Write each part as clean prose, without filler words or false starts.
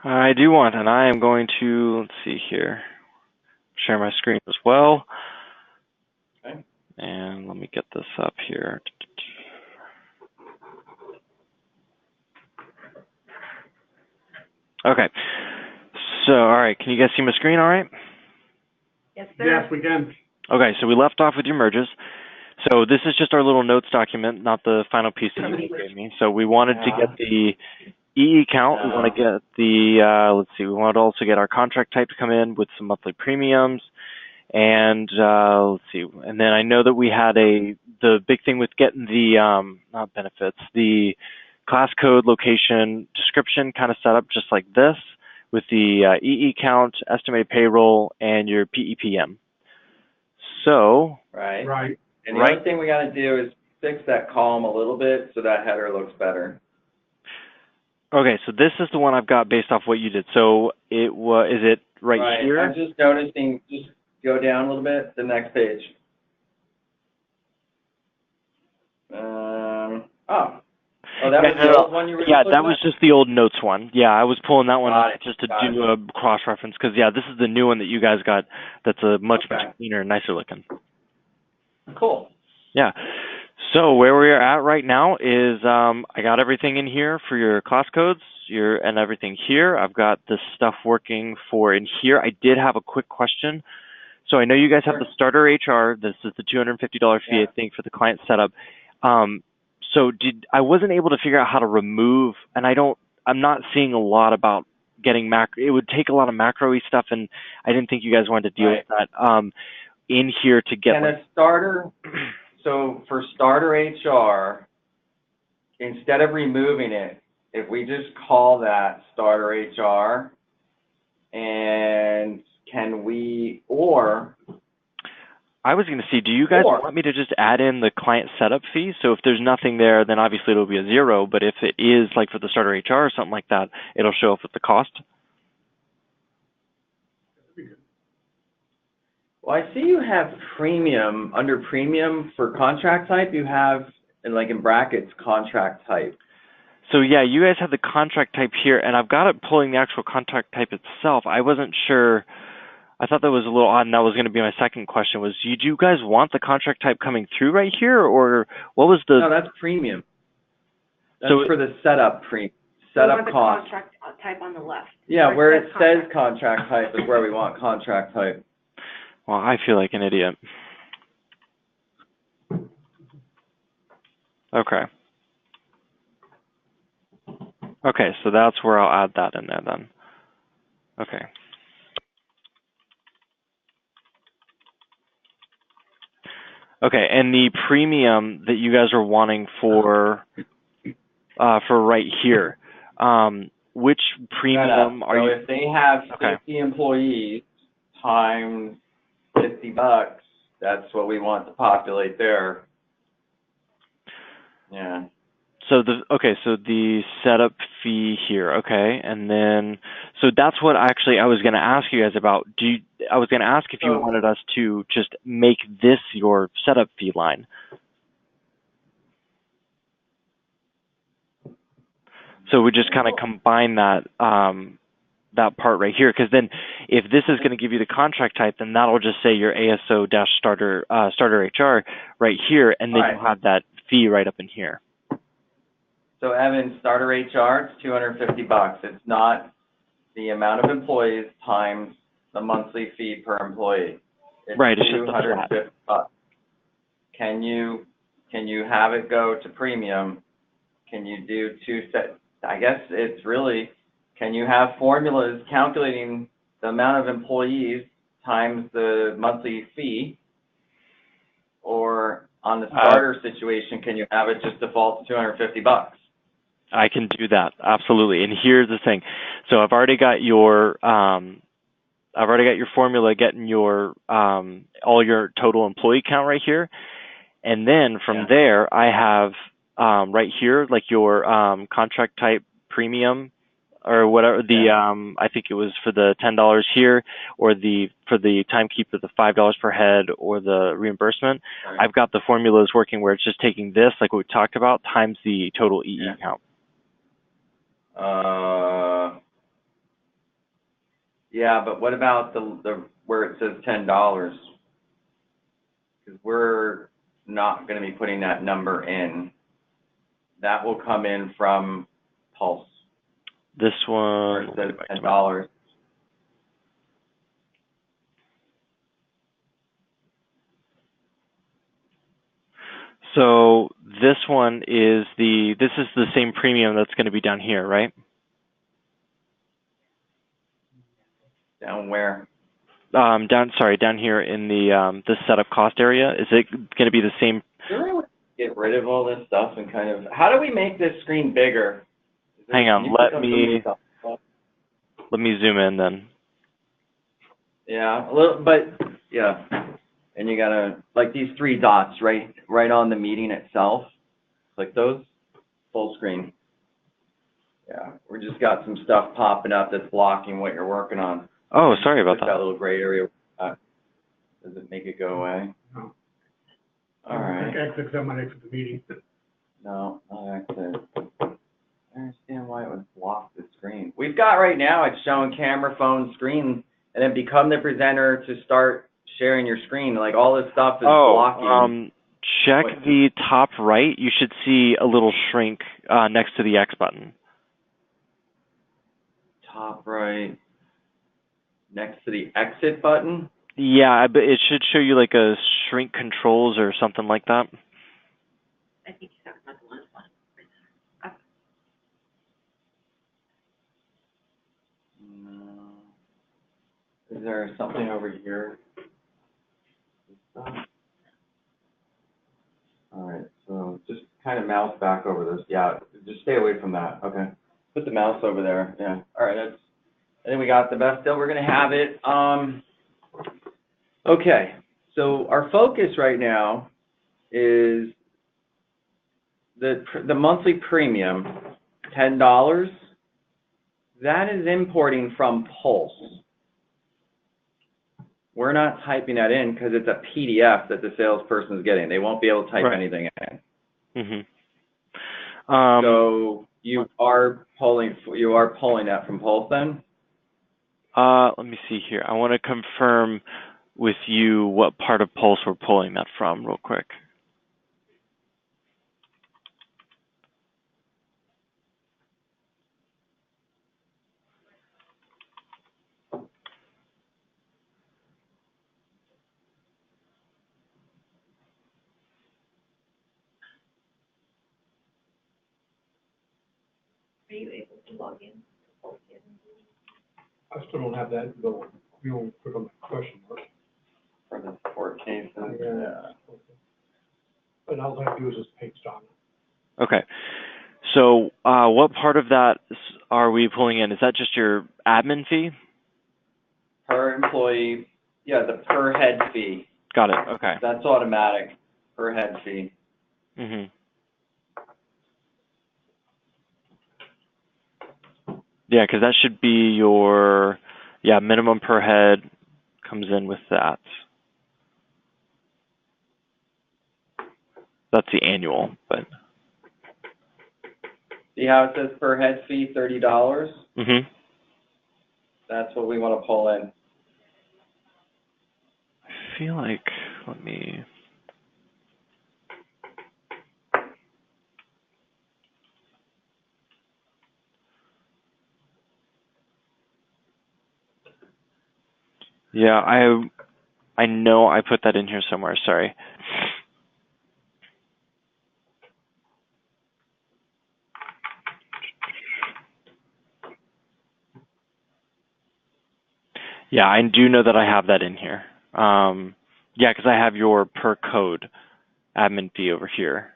I do want, and I am going to, let's see here, share my screen as well. Okay. And let me get this up here. Okay. So, all right, can you guys see my screen all right? Yes, sir. Yes, we can. Okay, so we left off with your merges. So this is just our little notes document, not the final piece that you gave me. So we wanted to get the EE count. We want to get the, let's see, we want to also get our contract type to come in with some monthly premiums. And let's see, and then I know that we had the big thing with getting the, not benefits, the class code, location, description kind of set up just like this with the EE count, estimated payroll, and your PEPM. So, Right. And the other thing we got to do is fix that column a little bit so that header looks better. Okay, so this is the one I've got based off what you did. So it was, is it right here? I'm just noticing, just go down a little bit, the next page. Oh, that was the old one you were Yeah, looking that was at? just the old notes one. Yeah, I was pulling that one Got it, just to got do a cross-reference because, yeah, this is the new one that you guys got that's a much Okay. cleaner, nicer looking. Cool. Yeah. So where we are at right now is I got everything in here for your class codes and everything here. I've got this stuff working for in here. I did have a quick question. So I know you guys have the starter HR. This is the $250 fee, I think, for the client setup. So I wasn't able to figure out how to remove, and I'm not seeing a lot about getting macro. It would take a lot of macro-y stuff, and I didn't think you guys wanted to deal with that in here to get. Can a starter, so for starter HR, instead of removing it, if we just call that starter HR, and can we, or I was going to see, do you guys want me to just add in the client setup fee? So if there's nothing there, then obviously it'll be a zero. But if it is like for the starter HR or something like that, it'll show up with the cost. Well, I see you have premium, under premium for contract type, you have, in brackets, contract type. So yeah, you guys have the contract type here, and I've got it pulling the actual contract type itself. I wasn't sure. I thought that was a little odd, and that was going to be my second question was, do you guys want the contract type coming through right here, or what was the... No, that's premium. That's for the setup setup cost. Contract type on the left. Yeah, where it says contract type is where we want contract type. Well, I feel like an idiot. Okay. Okay, so that's where I'll add that in there then. Okay. Okay, and the premium that you guys are wanting for right here, which premium are you? So if they have 50 employees times $50, that's what we want to populate there. Yeah. So the setup fee here, okay, and then so that's what actually I was going to ask you guys about. I was going to ask if you wanted us to just make this your setup fee line. So we just kind of combine that that part right here, because then if this is going to give you the contract type, then that'll just say your ASO-starter HR right here, and then you'll have that fee right up in here. So Evan, starter HR, it's $250. It's not the amount of employees times the monthly fee per employee. It's right, it's $250. Can you have it go to premium? Can you do I guess it's really, can you have formulas calculating the amount of employees times the monthly fee? Or on the starter situation, can you have it just default to $250? I can do that, absolutely. And here's the thing. So I've already got your formula getting your all your total employee count right here. And then from there I have right here like your contract type premium or whatever I think it was for the $10 here, or for the timekeeper the $5 per head, or the reimbursement. Right. I've got the formulas working where it's just taking this, like what we talked about, times the total EE count. Yeah, but what about the where it says $10? Because we're not going to be putting that number in. That will come in from Pulse. This Where one, it says $10. so this one is this is the same premium that's going to be down here, right? Down where? Down here in the setup cost area. Is it going to be the same? Get rid of all this stuff and kind of, how do we make this screen bigger? Hang on, let me zoom in then. Yeah, a little, but yeah, and you gotta, like these three dots right on the meeting itself, click those, full screen. Yeah, we just got some stuff popping up that's blocking what you're working on. Oh, sorry about That little gray area. Does it make it go away? No. All right. Exit, someone exit the meeting. No, not exit. I understand why it would block the screen. We've got right now, it's showing camera, phone, screen, and then become the presenter to start sharing your screen. Like all this stuff is blocking. Check the top right. You should see a little shrink next to the X button. Top right, next to the exit button. Yeah, but it should show you like a shrink controls or something like that. I think you're talking about the one. No. Is there something over here? All right, so just kind of mouse back over this. Yeah, just stay away from that. Okay. Put the mouse over there. Yeah. All right, I think we got the best deal. We're going to have it. Okay, so our focus right now is the monthly premium, $10. That is importing from Pulse. We're not typing that in because it's a PDF that the salesperson is getting. They won't be able to type anything in. So you are pulling that from Pulse then? Let me see here. I want to confirm with you what part of Pulse we're pulling that from real quick. Are you able to log in? I still don't have that, though. You won't click on the question mark. For the court cases, yeah. But all I do is just paste on it. Okay. So what part of that are we pulling in? Is that just your admin fee? Per employee, yeah, the per head fee. Got it. Okay. That's automatic, per head fee. Yeah, because that should be your, minimum per head comes in with that. That's the annual, but. See how it says per head fee, $30? That's what we want to pull in. I feel like, let me. Yeah, I know I put that in here somewhere, sorry. Yeah, I do know that I have that in here. Yeah, because I have your per code admin fee over here.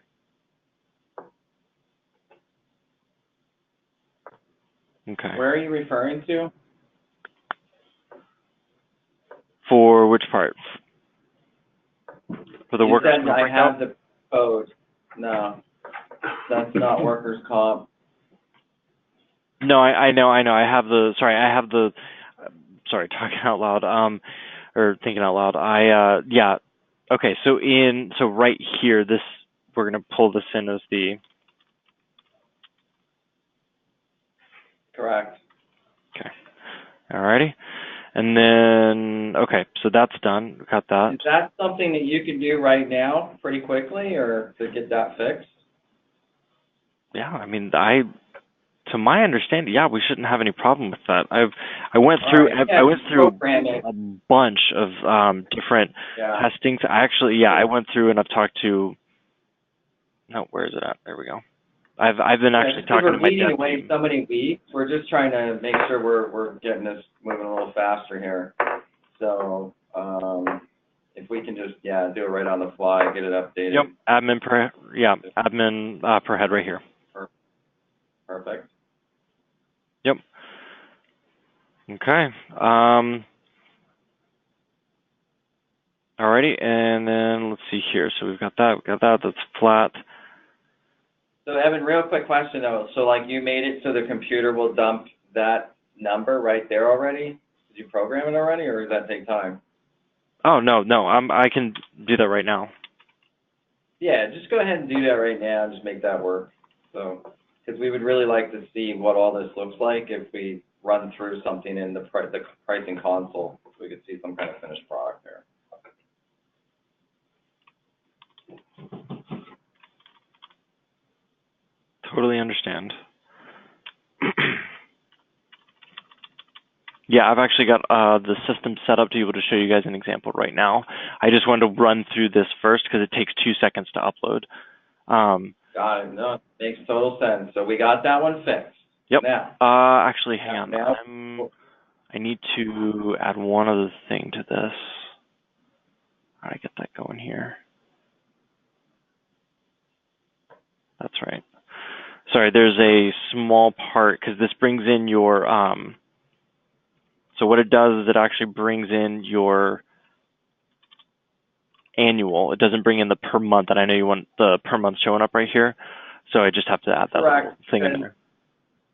Okay. Where are you referring to? For which part? For the You workers' said comp I breakout? have the code. No, that's not workers' comp. No, I know. I have the, sorry, talking out loud, or thinking out loud. Yeah. Okay, so right here, we're going to pull this in as the. Correct. Okay. Alrighty. And then, okay, so that's done. We got that. Is that something that you can do right now pretty quickly, or to get that fixed? Yeah, I mean, to my understanding, yeah, we shouldn't have any problem with that. I went through I went through a bunch of different testings. I went through and I've talked to. No, where is it at? There we go. I've been actually talking to my dev team. So many weeks. We're just trying to make sure we're getting this moving a little faster here. So if we can just do it right on the fly, get it updated. Yep, admin per head right here. Perfect. Yep. Okay. Alrighty, and then let's see here. So we've got that. That's flat. So Evan, real quick question though. So like you made it so the computer will dump that number right there already? Did you program it already, or does that take time? Oh no. I can do that right now. Yeah, just go ahead and do that right now and just make that work. So, because we would really like to see what all this looks like if we run through something in the pricing console, so we could see some kind of finished product there. Totally understand. Yeah, I've actually got the system set up to be able to show you guys an example right now. I just wanted to run through this first because it takes 2 seconds to upload. Got it. No, makes total sense. So we got that one fixed. Yep. Now. Actually, hang on. I need to add one other thing to this. How do I get that going here? That's right. Sorry, there's a small part because this brings in your so what it does is it actually brings in your annual. It doesn't bring in the per month, and I know you want the per month showing up right here, so I just have to add that little thing in there.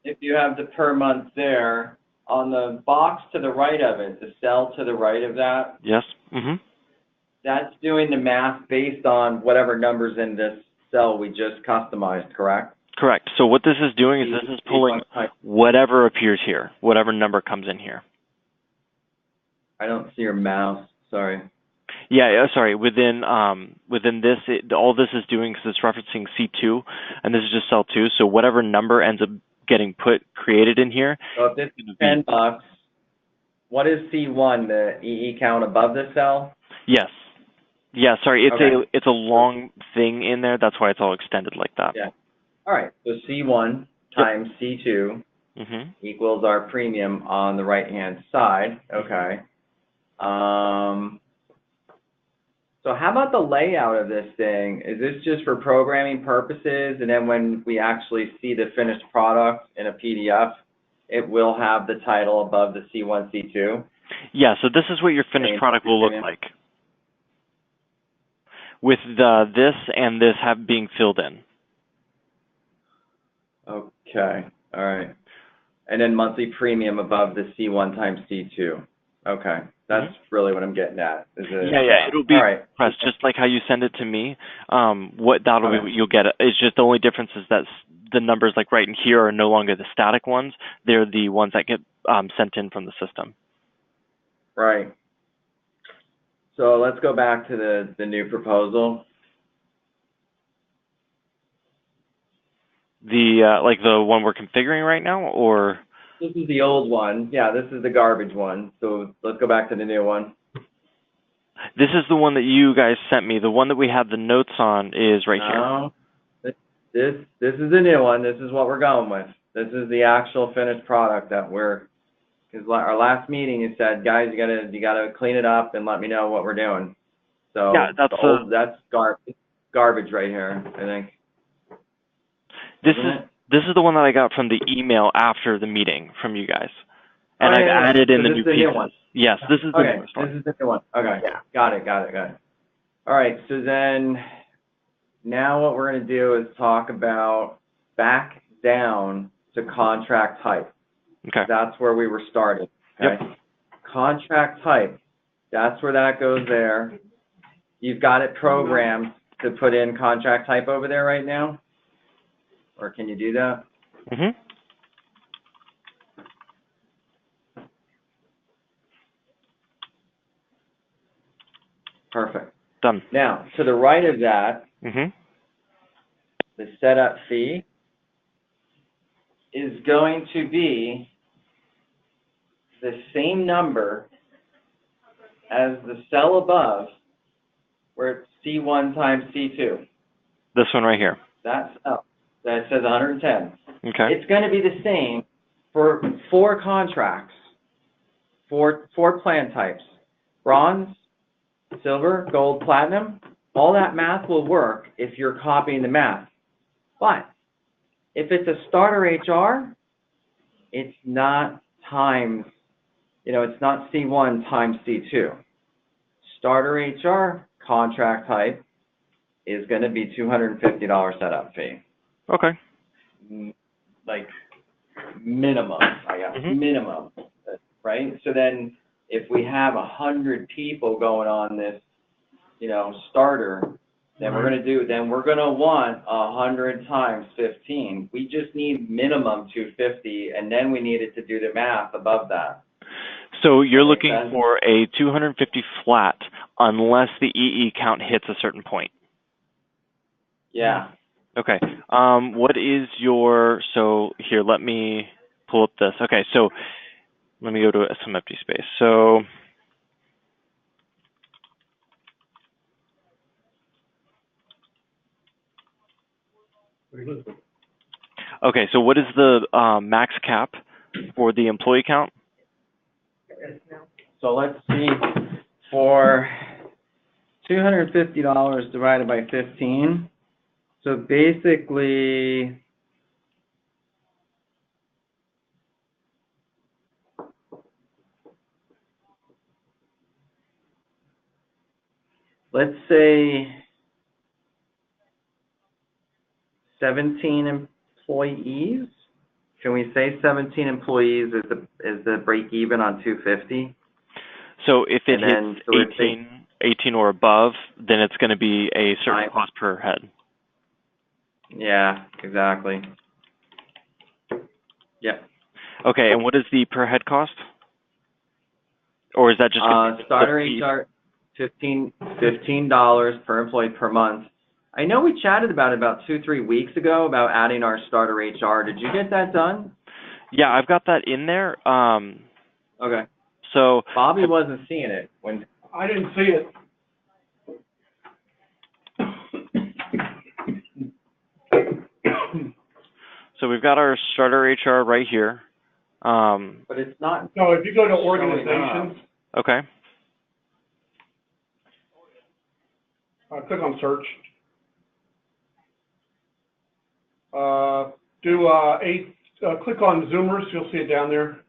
If you have the per month there, on the box to the right of it, the cell to the right of that, yes, that's doing the math based on whatever numbers in this cell we just customized, correct? Correct. So what this is doing is this is pulling whatever appears here, whatever number comes in here. I don't see your mouse, sorry. Yeah, sorry. Within this, all this is doing, because it's referencing C2, and this is just cell 2. So whatever number ends up getting created in here. So if this is $10, what is C1? The EE count above this cell? Yes. Yeah. Sorry. It's a long thing in there. That's why it's all extended like that. Yeah. All right. So C1 times C2 equals our premium on the right-hand side. Okay. So how about the layout of this thing? Is this just for programming purposes, and then when we actually see the finished product in a PDF, it will have the title above the C1, C2? Yeah, so this is what your finished product will look like, with this and this being filled in. Okay, all right. And then monthly premium above the C1 times C2. Okay, that's really what I'm getting at. It'll be pressed just like how you send it to me. What you'll get. It's just the only difference is that the numbers like right in here are no longer the static ones. They're the ones that get sent in from the system. Right. So let's go back to the new proposal. Like the one we're configuring right now, or? This is the old one. Yeah, this is the garbage one. So let's go back to the new one. This is the one that you guys sent me. The one that we have the notes on is right here. This is the new one. This is what we're going with. This is the actual finished product that because our last meeting you said, guys, you gotta clean it up and let me know what we're doing. So yeah, that's garbage right here, I think. This is the one that I got from the email after the meeting from you guys. And I've added in the new pieces. Yes, this is the newest one. This is the new one. Okay. Yeah. Got it. All right, so then now what we're going to do is talk about back down to contract type. Okay. That's where we were started. Okay. Yep. Contract type, that's where that goes there. You've got it programmed to put in contract type over there right now? Or can you do that? Perfect. Done. Now, to the right of that, Mm-hmm. the setup fee is going to be the same number as the cell above, where it's C1 times C2. This one right here. That says 110. Okay. It's going to be the same for 4 contracts, for 4 plan types: bronze, silver, gold, platinum. All that math will work if you're copying the math. But if it's a starter HR, it's not times, it's not C1 times C2. Starter HR contract type is going to be $250 setup fee. Okay. Like minimum, I guess, Mm-hmm. minimum, right? So then if we have 100 people going on this, starter, then we're going to want 100 times 15. We just need minimum 250, and then we needed to do the math above that. So you're looking for a 250 flat unless the EE count hits a certain point. Yeah. Okay. What is so here, let me pull up this. Okay, so let me go to some empty space. So okay, so what is the max cap for the employee count? So let's see, for $250 divided by 15, so basically, let's say 17 employees. Can we say 17 employees is the break even on 250? So if it hits 18 or above, then it's going to be a certain cost per head. Yeah, exactly. Yep. Okay, and what is the per head cost? Or is that just starter HR, $15 per employee per month. I know we chatted about 2-3 weeks ago about adding our starter HR. Did you get that done? Yeah, I've got that in there. Okay. So Bobby wasn't seeing it when I didn't see it. So we've got our starter HR right here. but it's not. So if you go to organizations, Okay. Click on search. Click on Zoomers, you'll see it down there.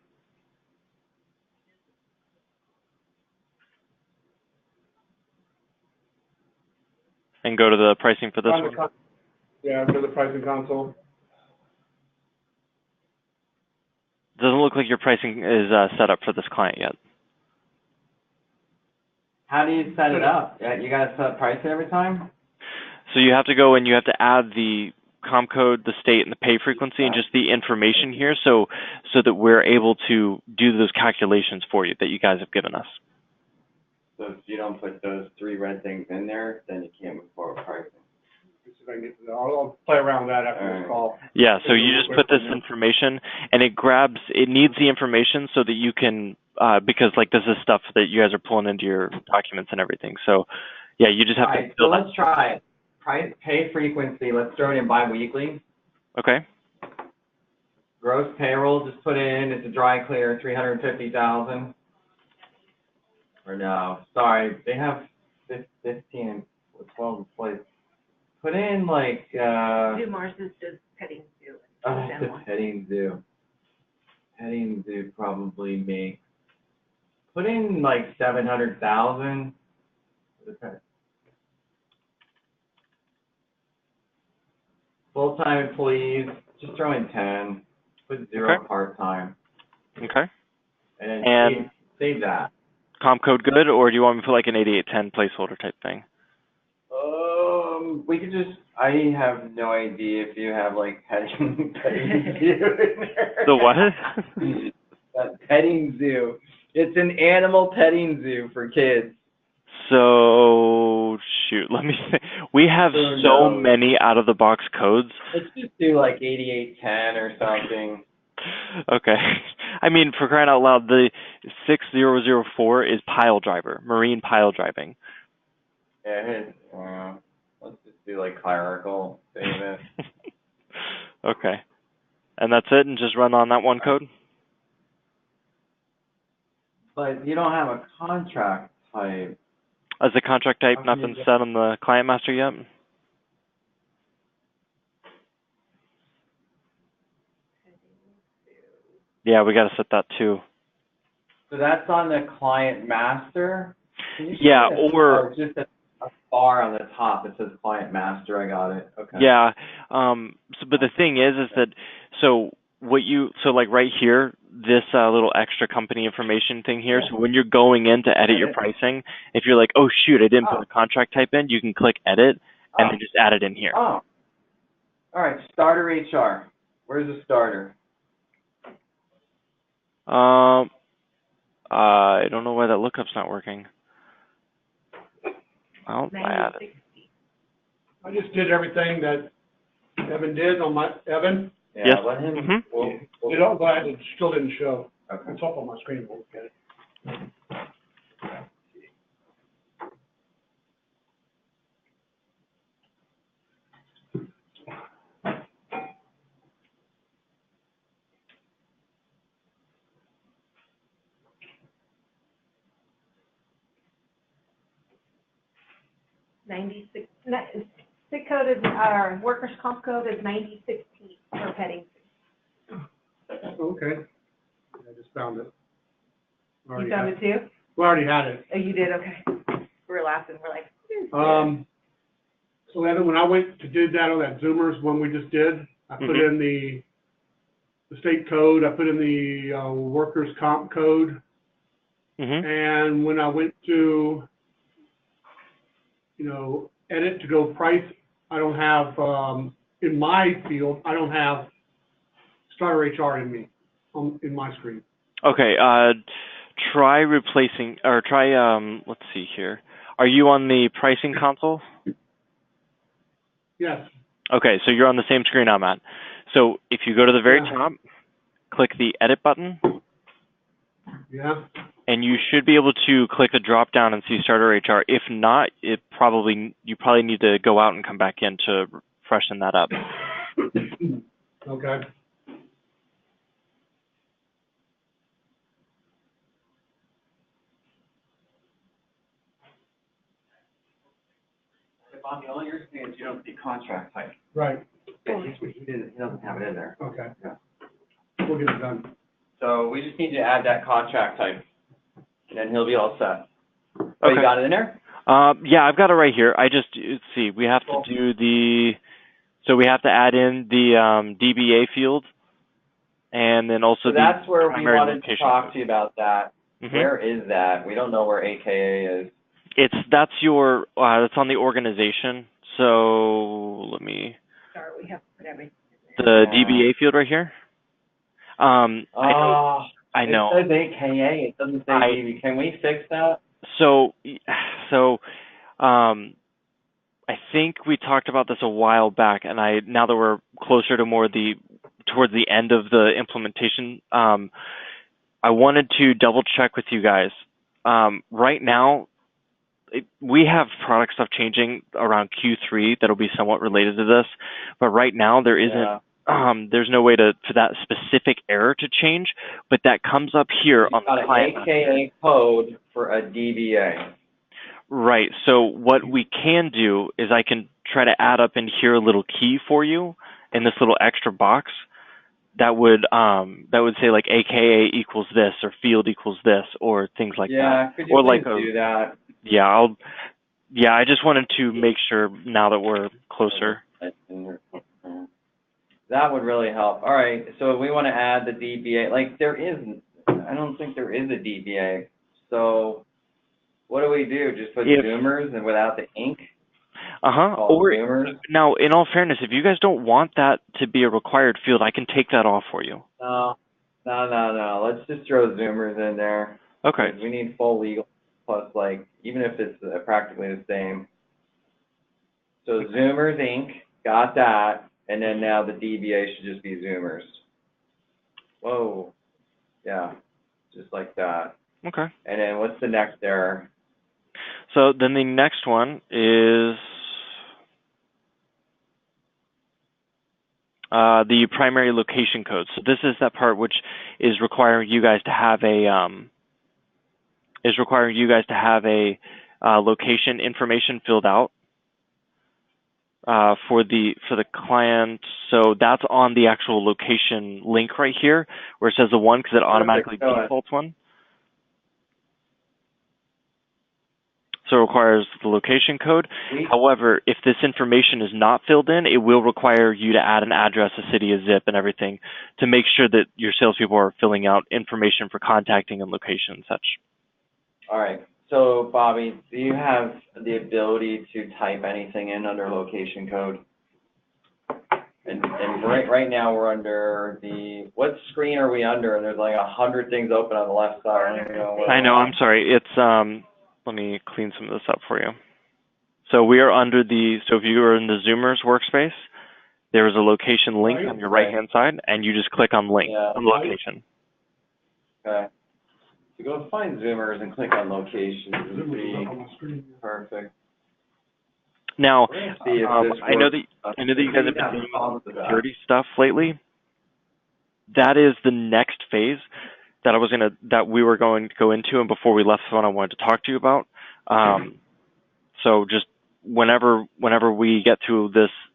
And go to the pricing for this one. Yeah, go to the pricing console. Doesn't look like your pricing is set up for this client yet. How do you set it up? You got to set up pricing every time? So you have to go and you have to add the com code, the state, and the pay frequency, and just the information here, so that we're able to do those calculations for you that you guys have given us. So if you don't put those 3 red things in there, then you can't move forward with pricing. I'll play around with that after this call. Yeah, so you just put this information, and it needs the information so that you can, because like this is stuff that you guys are pulling into your documents and everything. So yeah, you just have to. So let's try it. Pay frequency, let's throw it in bi-weekly. Okay. Gross payroll, just put in, it's a dry clear, 350,000. Or no, sorry, they have 15 or 12 employees. Put in like, Do Mars is just petting zoo. the petting zoo. Petting zoo probably makes, put in like 700,000. Full-time employees, just throw in 10, put 0 part-time. Okay. And then save that. Com code good, or do you want me to put like an 8810 placeholder type thing? We could just, I have no idea if you have like petting zoo in there. The what? That petting zoo. It's an animal petting zoo for kids. So, shoot, let me think. We have Who so knows? many out-of-the-box codes. Let's just do like 8810 or something. Okay. I mean, for crying out loud, the 6004 is pile driver, marine pile driving. Yeah, let's just do like clerical, save it. Okay. And that's it, and just run on that one code? But you don't have a contract type. As the contract type, How can you nothing's get- set on the client master yet? Yeah, we got to set that too. So that's on the client master? Can you Yeah, show me or... Oh, just a bar on the top that says client master. I got it. Okay. Yeah, but the thing is that, so like right here, this little extra company information thing here, so when you're going in to edit your pricing, if you're like, oh shoot, I didn't put a contract type in, you can click edit, and then just add it in here. Oh. All right, starter HR. Where's the starter? I don't know why that lookup's not working. Well, I added. I just did everything that Evan did on my, Evan, Yeah, Yes. let him. Mhm. it all, but it still didn't show. Okay. It's up on my screen, we'll get it. SIC code is, our workers' comp code is 9016 for petting. Okay. I just found it. You found it too? We already had it. Oh, you did, okay. We were laughing, we're like, So Evan, when I went to do that on that Zoomers one we just did, I put in the state code, I put in the, workers' comp code, and when I went to, edit to go price, I don't have, in my field, I don't have starter HR in me, in my screen. Okay, try replacing, or try, let's see here. Are you on the pricing console? Yes. Okay, so you're on the same screen I'm at. So if you go to the very top, click the edit button. Yeah. And you should be able to click the drop down and see starter HR. If not, you probably need to go out and come back in to freshen that up. Okay. Bob, the only you're saying is you don't see contract type. Right. He doesn't have it in there. Okay. Yeah. We'll get it done. So we just need to add that contract type, and then he'll be all set. Oh, Okay. you got it in there? Yeah, I've got it right here. let's see, we have to do so we have to add in the DBA field, and then also So that's where we primary wanted location to talk code. to you about that. Where is that? We don't know where AKA is. That's on the organization. So let me. sorry, we have to put everything The DBA field right here. I know. It says AKA. It doesn't say DB. Can we fix that? So, I think we talked about this a while back, and now that we're closer to towards the end of the implementation, I wanted to double check with you guys. Right now, we have product stuff changing around Q3 that'll be somewhat related to this, but right now there isn't. There's no way for that specific error to change, but that comes up here on the client. An AKA code for a DBA. Right. So what we can do is I can try to add up in here a little key for you in this little extra box that would say like AKA equals this or field equals this or things like that. Yeah, could you please do that? Yeah, I just wanted to make sure now that we're closer. That would really help. All right, so we want to add the DBA. Like I don't think there is a DBA. So what do we do? Just put Zoomers and without the ink? Or Zoomers? now, in all fairness, if you guys don't want that to be a required field, I can take that off for you. No. Let's just throw Zoomers in there. Okay. We need full legal. plus like, even if it's practically the same. So Zoomers Inc. got that, and then now the DBA should just be Zoomers. Whoa, yeah, just like that. Okay. And then what's the next error? So then the next one is the primary location code. So this is that part which is requiring you guys to have a location information filled out for the client. So that's on the actual location link right here where it says the one, because it automatically defaults one. So it requires the location code. However, if this information is not filled in, it will require you to add an address, a city, a zip, and everything to make sure that your salespeople are filling out information for contacting and location and such. All right. So, Bobby, do you have the ability to type anything in under location code? And right now we're under what screen are we under? And there's like 100 things open on the left side. I don't even know what. I know. I'm sorry. It's let me clean some of this up for you. So we are under so if you are in the Zoomers workspace, there is a location link on your right-hand side, and you just click on link, on location. Okay. So go find Zoomers and click on location. Perfect. Now, I know that you guys have been doing some security stuff lately. That is the next phase that we were going to go into, and before we left the phone, I wanted to talk to you about. So just whenever we get to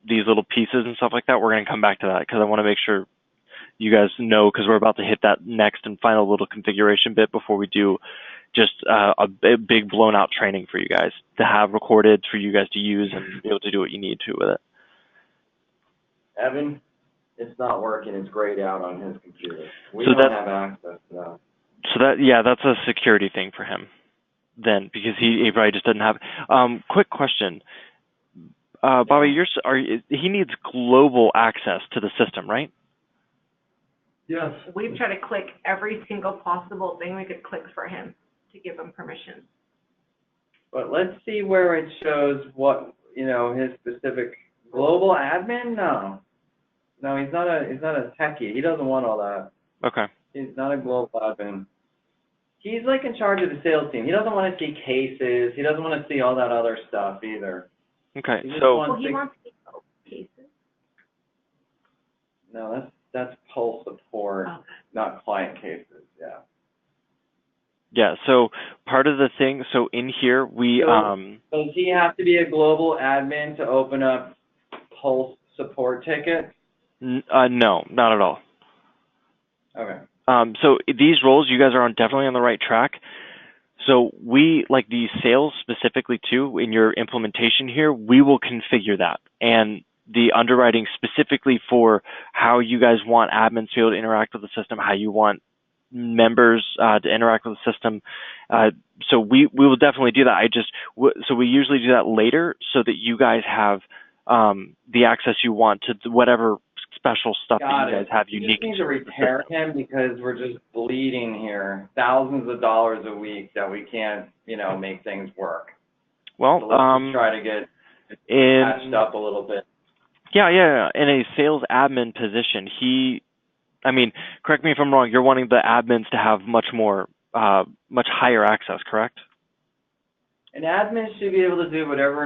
these little pieces and stuff like that, we're going to come back to that, because I want to make sure you guys know, because we're about to hit that next and final little configuration bit before we do just a big blown out training for you guys to have recorded for you guys to use and be able to do what you need to with it. Evan, it's not working. It's grayed out on his computer. We don't have access to that. So that's a security thing for him then, because he probably just doesn't have. Quick question, Bobby, he needs global access to the system, right? Yes. We've tried to click every single possible thing we could click for him to give him permission. But let's see where it shows what, his specific global admin. No, he's not a techie. He doesn't want all that. Okay. He's not a global admin. He's like in charge of the sales team. He doesn't want to see cases. He doesn't want to see all that other stuff either. Okay. He wants to see cases. No, that's pulse support, not client cases. Yeah. Yeah. So part of the thing. So in here we. Does he have to be a global admin to open up pulse support tickets? No, not at all. Okay. So these roles, you guys are definitely on the right track. So we, like the sales specifically too, in your implementation here, we will configure that. And the underwriting specifically for how you guys want admins to be able to interact with the system, how you want members to interact with the system. So we will definitely do that. So we usually do that later so that you guys have the access you want to whatever special stuff that you guys have unique. We need to repair him because we're just bleeding here. Thousands of dollars a week that we can't, make things work. Well, so let's try to get patched up a little bit. Yeah. In a sales admin position, correct me if I'm wrong, you're wanting the admins to have much higher access, correct? An admin should be able to do whatever,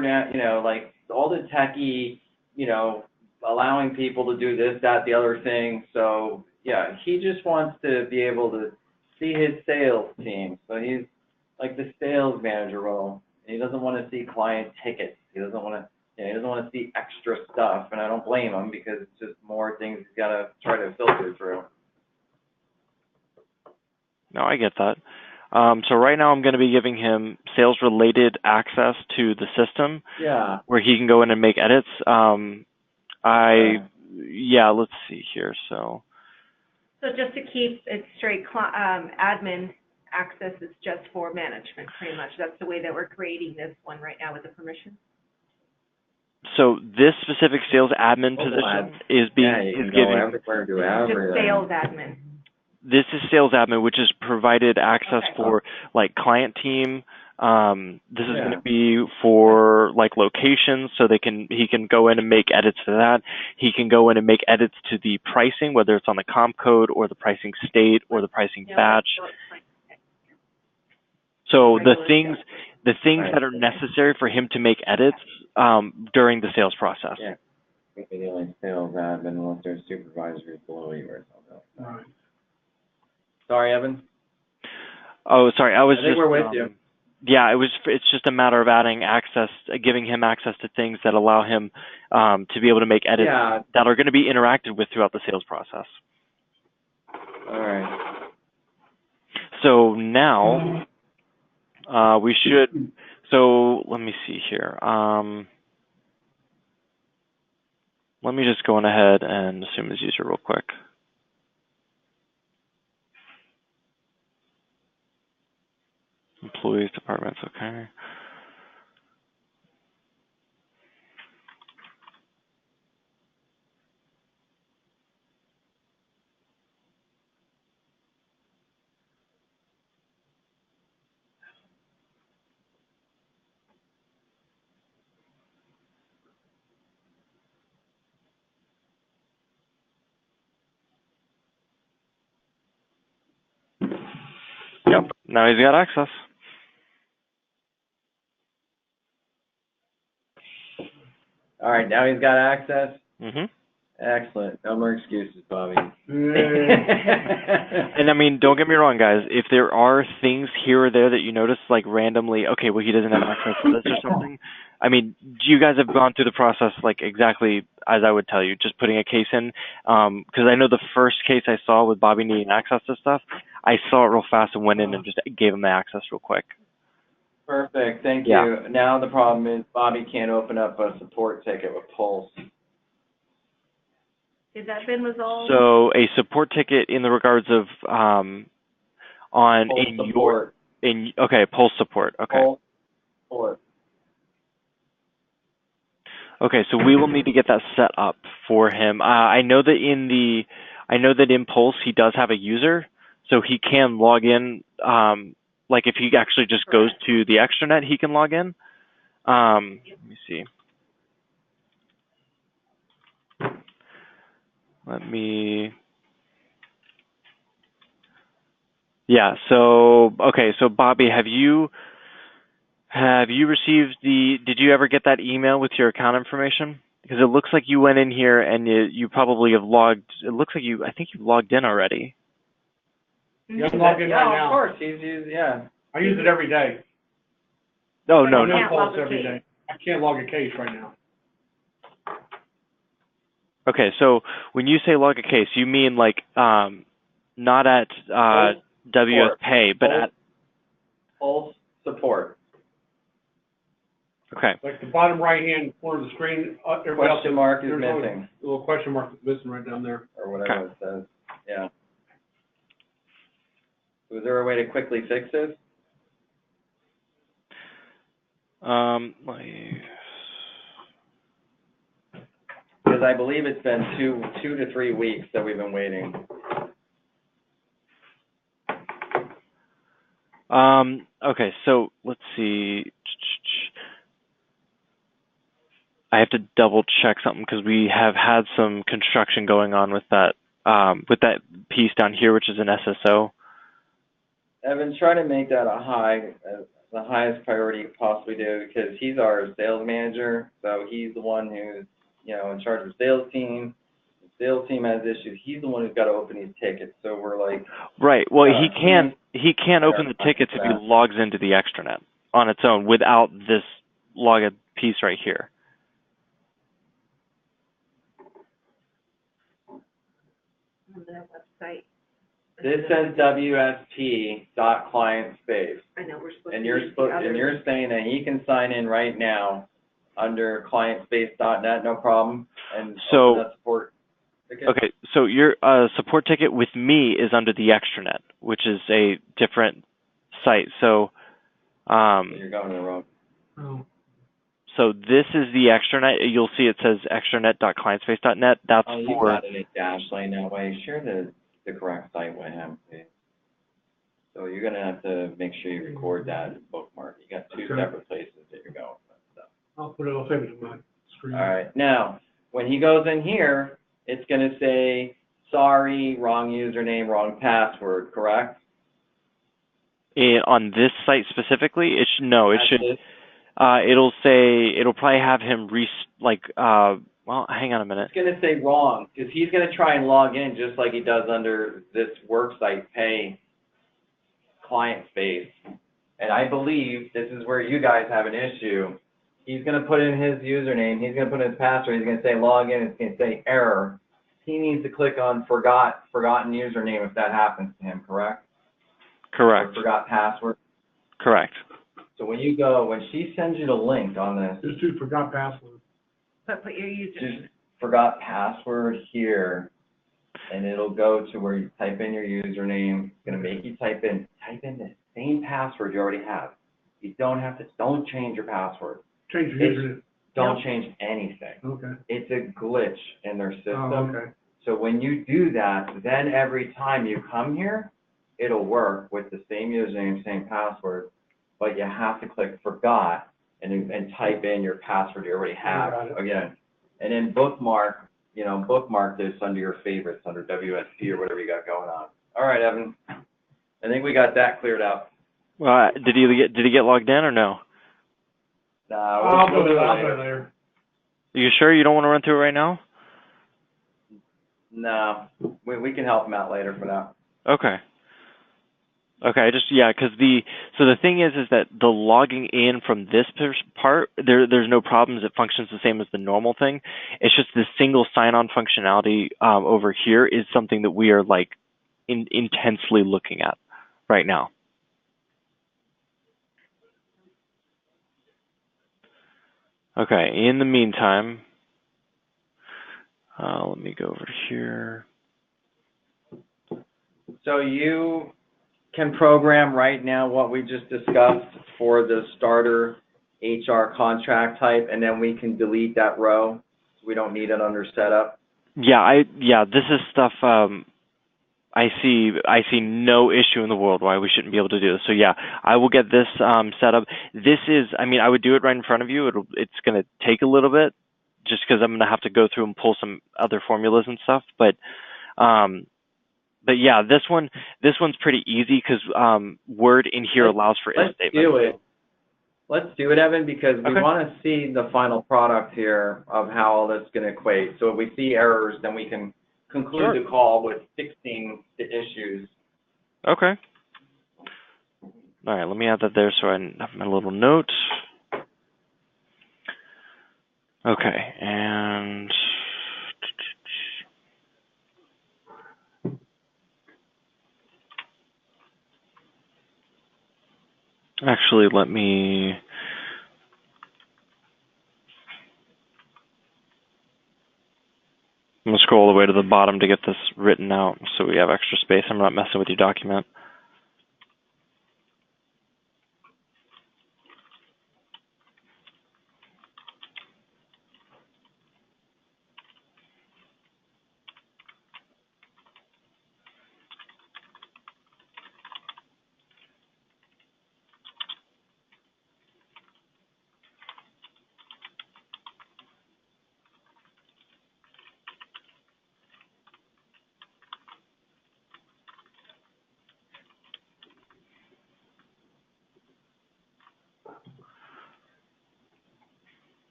like all the techie, allowing people to do this, that, the other thing. So yeah, he just wants to be able to see his sales team. So he's like the sales manager role. He doesn't want to see client tickets. He doesn't want to see extra stuff, and I don't blame him because it's just more things he's got to try to filter through. No, I get that. So right now I'm going to be giving him sales-related access to the system. Yeah. Where he can go in and make edits. Let's see here. So just to keep it straight, admin access is just for management, pretty much. That's the way that we're creating this one right now with the permission. So this specific sales admin position is giving everywhere to everything. Just sales admin. This is sales admin, which is provided access for like client team, This is going to be for like locations, so he can go in and make edits to that. He can go in and make edits to the pricing, whether it's on the comp code or the pricing state or the pricing batch. So the things that are necessary for him to make edits during the sales process. Yeah. Maybe the only sales admin unless there's supervisors below you or something. Right. Sorry, Evan. Oh, sorry. I think we're with you. Yeah, it's just a matter of adding access, giving him access to things that allow him to be able to make edits that are going to be interacted with throughout the sales process. All right. So now we should. So let me see here. Let me just go on ahead and assume his user real quick. Employees, departments, okay. Yep, now he's got access. All right, now he's got access. Mm-hmm. Excellent. No more excuses, Bobby. And I mean, don't get me wrong, guys. If there are things here or there that you notice, like randomly, okay, well, he doesn't have access to this or something. I mean, you guys have gone through the process like exactly as I would tell you, just putting a case in. Because I know the first case I saw with Bobby needing access to stuff, I saw it real fast and went in and just gave him the access real quick. Perfect. Thank you. Now the problem is Bobby can't open up a support ticket with Pulse. Has that been resolved? So a support ticket in the regards of on Pulse support. Pulse support. Okay. Pulse support. Okay, so we will need to get that set up for him. I know that in Pulse he does have a user, so he can log in. Like if he actually just goes to the extranet, he can log in. Let me see. Yeah, so Bobby, have you received did you ever get that email with your account information? Because it looks like you went in here and you probably have logged, I think you've logged in already. Yeah, I'm logged in right now. Of course, I use it every day. Oh, no, I can't log every day. I can't log a case right now. Okay, so when you say log a case, you mean like not at WSPAY, but at Pulse support. Okay. Like the bottom right-hand corner of the screen. Question mark is missing. A little question mark is missing right down there. Or whatever it says. Yeah. Was there a way to quickly fix this? Because I believe it's been two to 3 weeks that we've been waiting. Okay, so let's see. I have to double check something because we have had some construction going on with that piece down here, which is an SSO. Evan, try to make that the highest priority you possibly do, because he's our sales manager, so he's the one who's, in charge of the sales team. The sales team has issues. He's the one who's got to open these tickets. So we're like, right. Well, he can't open the tickets if he logs into the extranet on its own without this login piece right here. On the website. This says WSP.clientspace. I know we're supposed and to. you're saying that he can sign in right now under clientspace.net, no problem, and so open that support ticket. Okay, so your support ticket with me is under the extranet, which is a different site. So you're going to the wrong. Oh. So this is the extranet. You'll see it says extranet.clientspace.net. That's you for. got it at Dashlane that way. Share the correct site with him, please. So you're gonna have to make sure you record that bookmark. You got two Okay. separate places that you're going with stuff. I'll put it, I'll save it to my screen. All right, now, when he goes in here, it's gonna say, sorry, wrong username, wrong password, correct? On this site specifically, it should, no, it should, it'll say, it'll probably have him well, hang on a minute. It's gonna say wrong, because he's gonna try and log in just like he does under this WorkSite client space. And I believe this is where you guys have an issue. He's gonna put in his username, he's gonna put in his password, he's gonna say log in, it's gonna say error. He needs to click on forgotten username if that happens to him, correct? Correct. Or forgot password. Correct. So when she sends you the link on this, Just do forgot password. But put your username. just forgot password here, and it'll go to where you type in your username. It's gonna make you type in the same password you already have. You don't change your password. Change your username. Don't change anything. Okay. It's a glitch in their system. Oh, okay. So when you do that, then every time you come here, it'll work with the same username, same password, but you have to click forgot and type in your password you already have again. And then bookmark this under your favorites, under WSP or whatever you got going on. All right, Evan. I think we got that cleared up. Well, did he get logged in or no? I'll We'll do do it it later. later. Are you sure you don't want to run through it right now? No, we can help him out later for that. Okay. Okay, because the thing is that the logging in from this part, there's no problems. It functions the same as the normal thing. It's just the single sign-on functionality over here is something that we are intensely looking at right now. Okay, in the meantime, let me go over here. So you can program right now what we just discussed for the starter HR contract type, and then we can delete that row. We don't need it under setup. Yeah, this is stuff I see no issue in the world why we shouldn't be able to do this. So yeah, I will get this set up. This is, I would do it right in front of you. It's going to take a little bit just because I'm going to have to go through and pull some other formulas and stuff. But yeah, this one's pretty easy because Word in here allows for if statements. Let's do it, Evan, because we Okay. want to see the final product here of how all this is going to equate. So if we see errors, then we can conclude the call with fixing the issues. Okay. All right, let me add that there so I have my little note. Okay, and actually, I'm going to scroll all the way to the bottom to get this written out so we have extra space. I'm not messing with your document.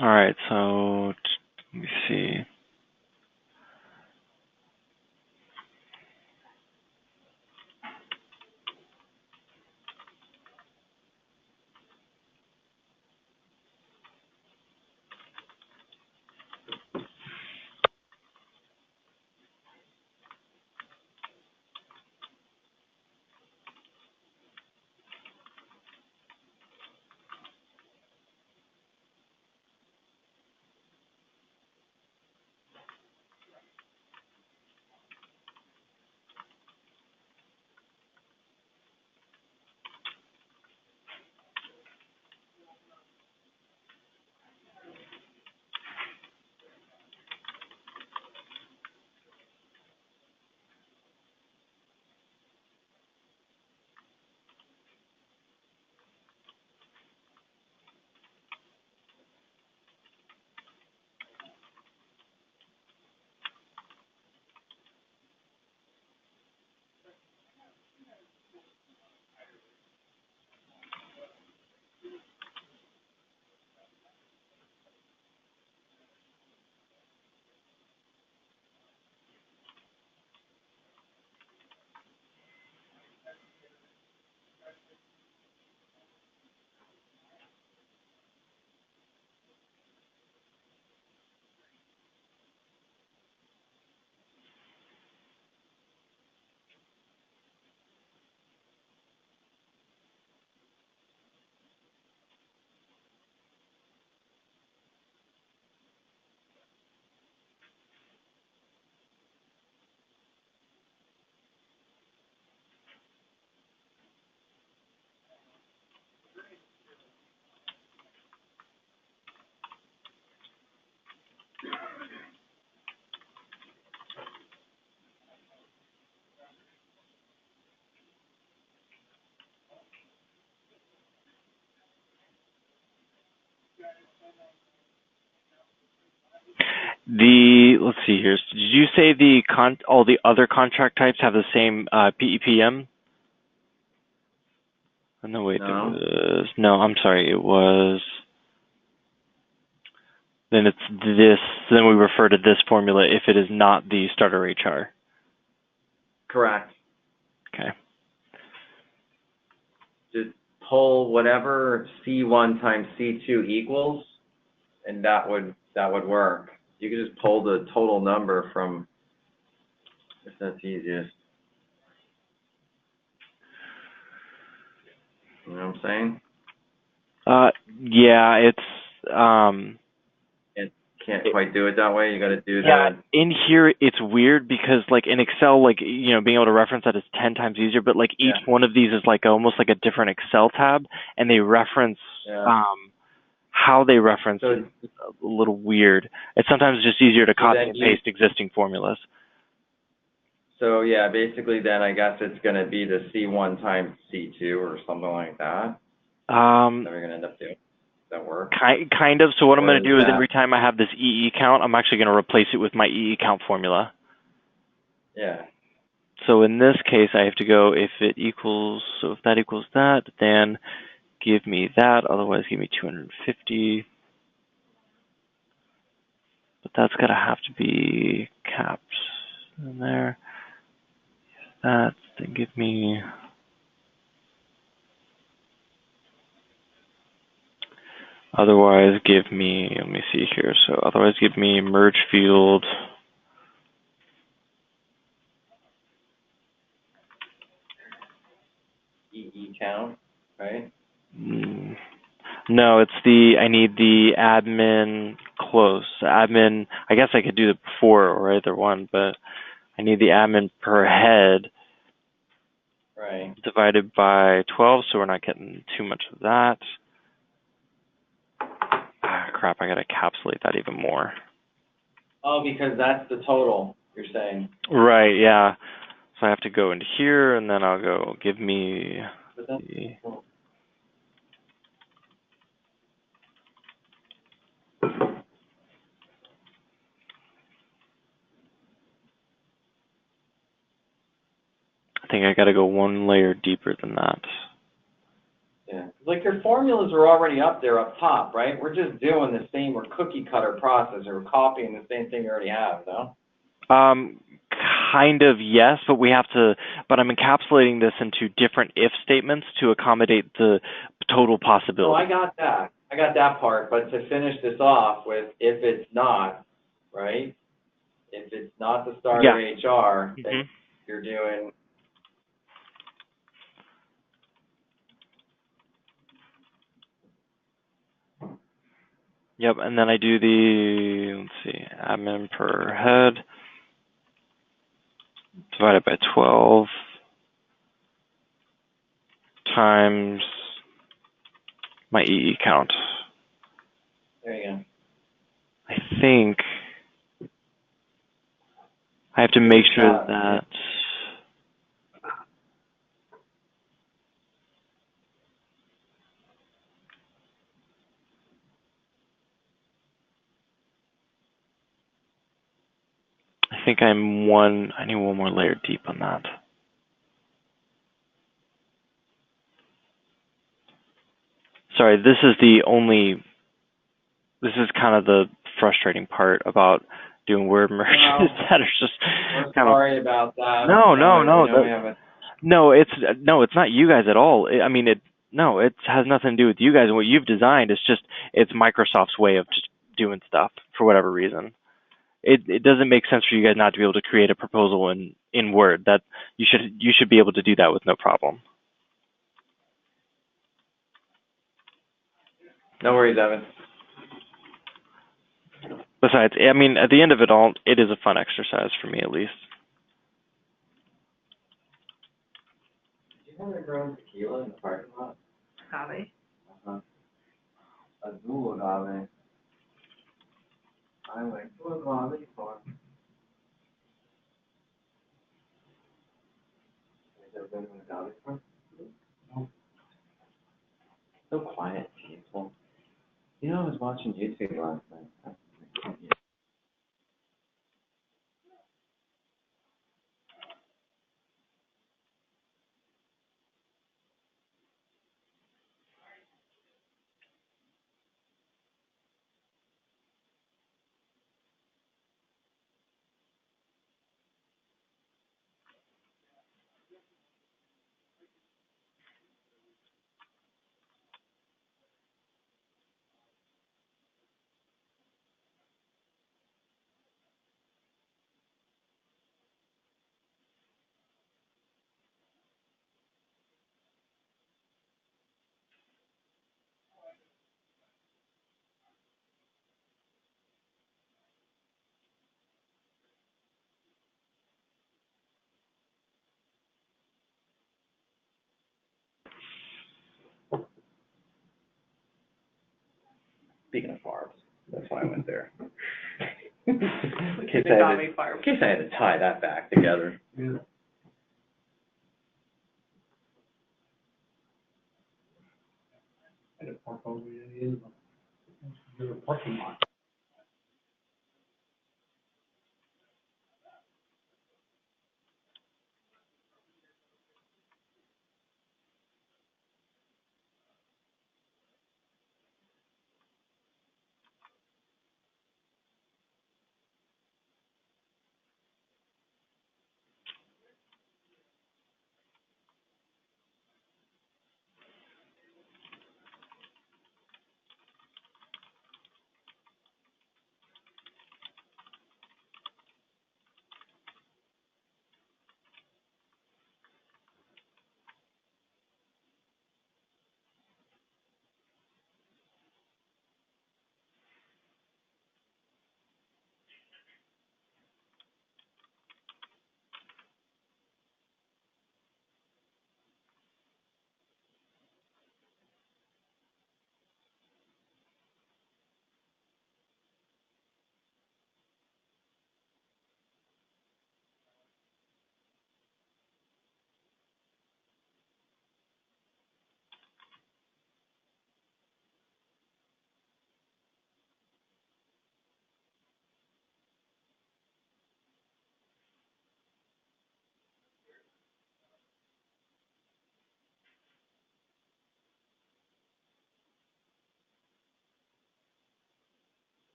All right, so let me see. Let's see here. Did you say all the other contract types have the same PEPM? Oh, no, wait, No. no, I'm sorry, it was, then it's this, then we refer to this formula if it is not the starter HR. Correct. Okay. Just pull whatever C1 times C2 equals, and that would work. You could just pull the total number from, if that's easiest. You know what I'm saying? Yeah, it's, It can't quite do it that way. You got to do yeah, the. in here it's weird because like in Excel, like, you know, being able to reference that is 10 times easier, but like each one of these is like almost like a different Excel tab, and they reference, how they reference is a little weird. It's sometimes just easier to copy and paste existing formulas. So yeah, basically then I guess it's going to be the C1 times C2 or something like that. That we're going to end up doing. Does that work? Kind of. So what I'm going to do is every time I have this EE count, I'm actually going to replace it with my EE count formula. Yeah. So in this case, I have to go if it equals, so if that equals that, then give me that, otherwise give me 250. But that's got to have to be caps in there. That, then give me, otherwise give me, let me see here, so otherwise give me merge field. EE count, right? No, it's I need the admin close. Admin, I guess I could do it before or either one, but I need the admin per head. Right. Divided by 12, so we're not getting too much of that. Ah, crap, I gotta encapsulate that even more. Oh, because that's the total, you're saying. Right, yeah. So I have to go into here, and then I'll go, give me the... I think I gotta go one layer deeper than that. Yeah, like your formulas are already up there up top, right? We're just doing the same, or cookie cutter process, or copying the same thing you already have, no? Kind of, yes, but but I'm encapsulating this into different if statements to accommodate the total possibility. Oh, I got that part, but to finish this off with, if it's not, right? If it's not the starter HR, then you're doing. Yep, and then I do let's see, admin per head divided by 12 times my EE count. There you go. I think I have to make sure that I need one more layer deep on that. Sorry, this is kind of the frustrating part about doing word merges that are just we're sorry about that. No, it's not you guys at all. I mean, it has nothing to do with you guys and what you've designed. It's Microsoft's way of just doing stuff for whatever reason. It doesn't make sense for you guys not to be able to create a proposal in Word. That you should be able to do that with no problem. No worries, Evan. Besides, I mean, at the end of it all, it is a fun exercise for me, at least. Did you ever grow tequila in the parking lot? Agave. Azul agave. I went to agave farm. Have you ever been to an agave farm? No. So quiet, peaceful. You know I was watching YouTube last night. Speaking of farms, that's why I went there. Which In is case Agave Farm. in case I had to tie that back together. Yeah. I had to park all the way in the parking lot.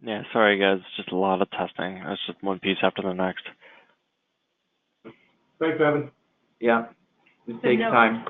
Yeah, sorry guys, it's just a lot of testing. It's just one piece after the next. Thanks, Evan. Yeah, it So takes no- time.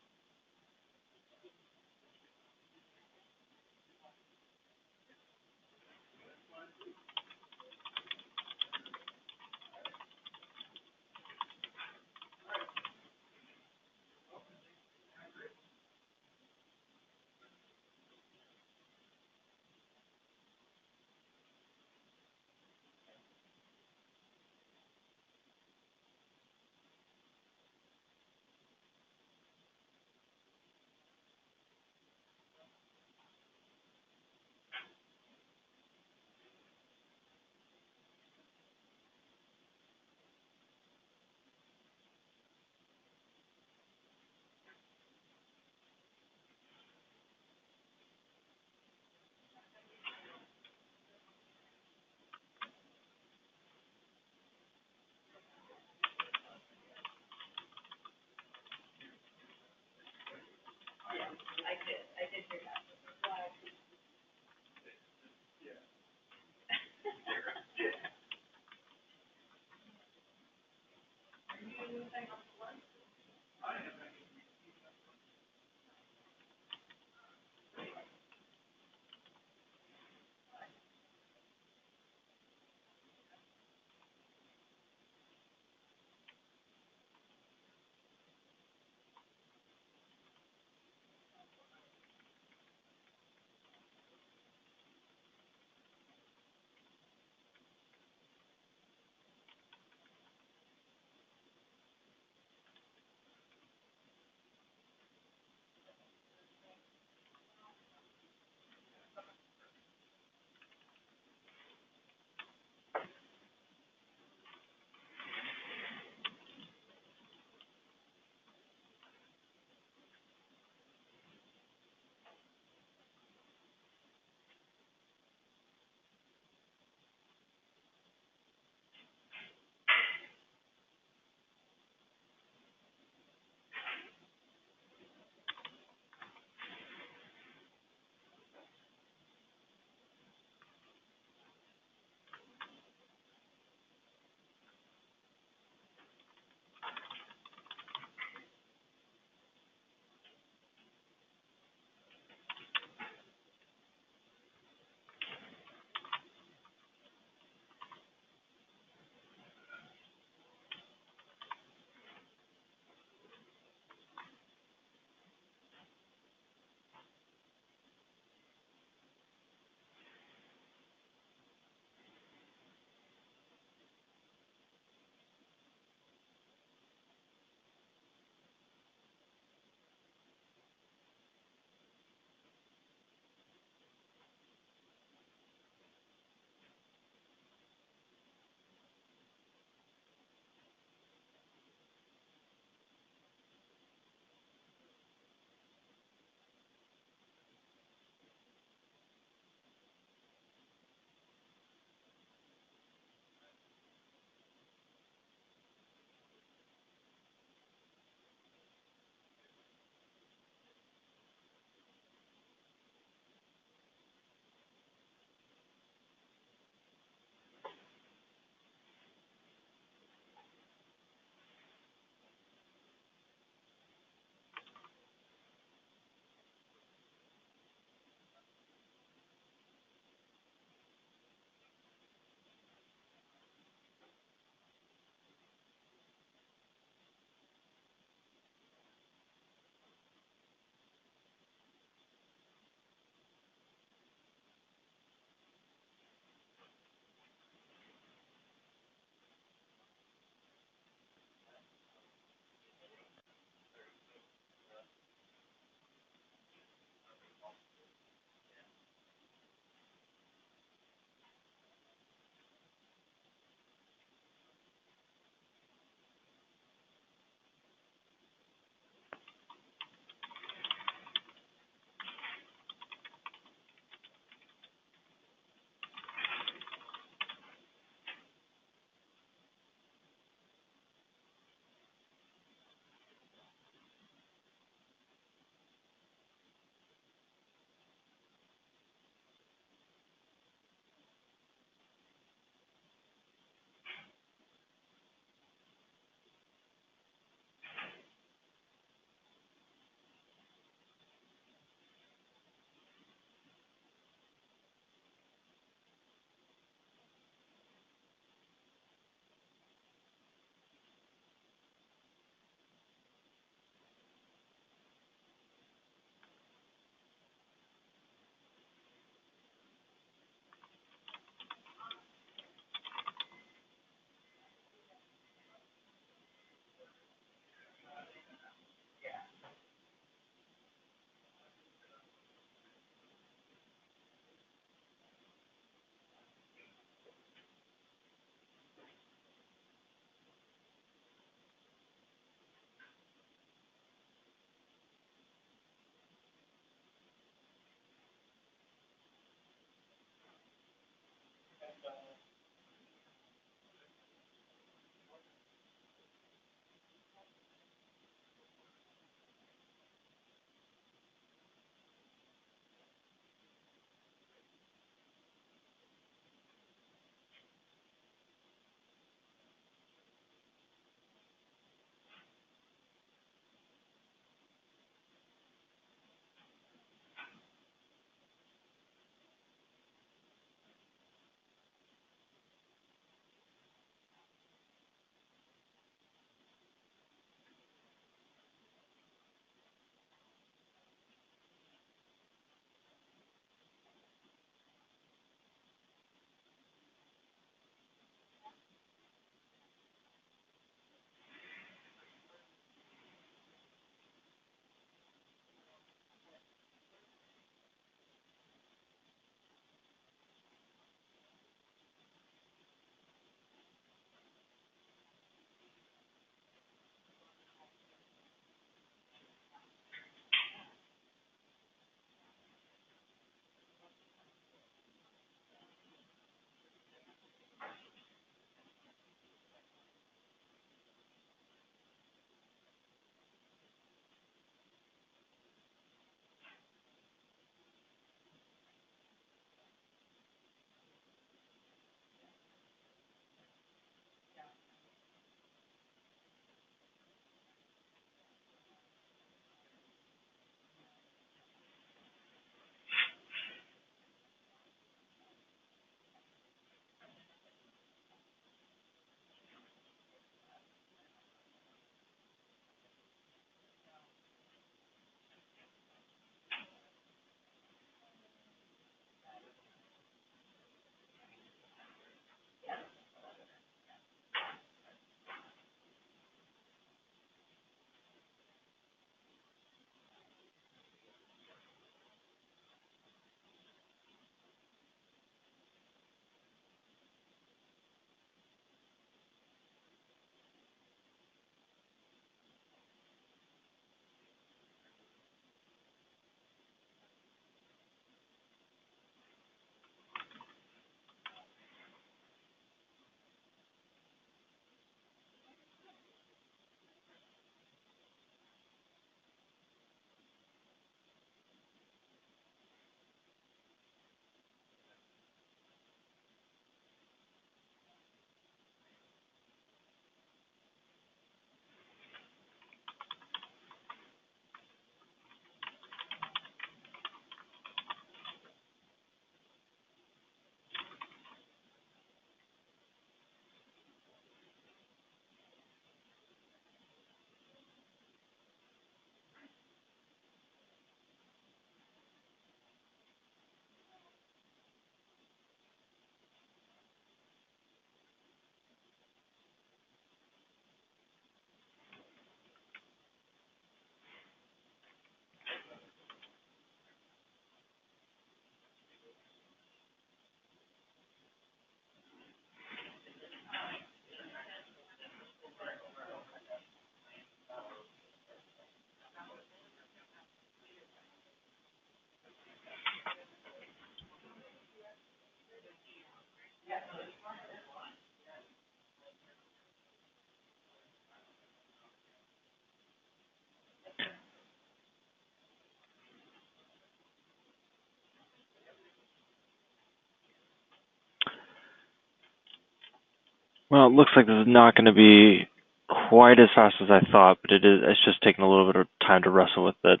Well, it looks like this is not going to be quite as fast as I thought, but it's just taking a little bit of time to wrestle with it.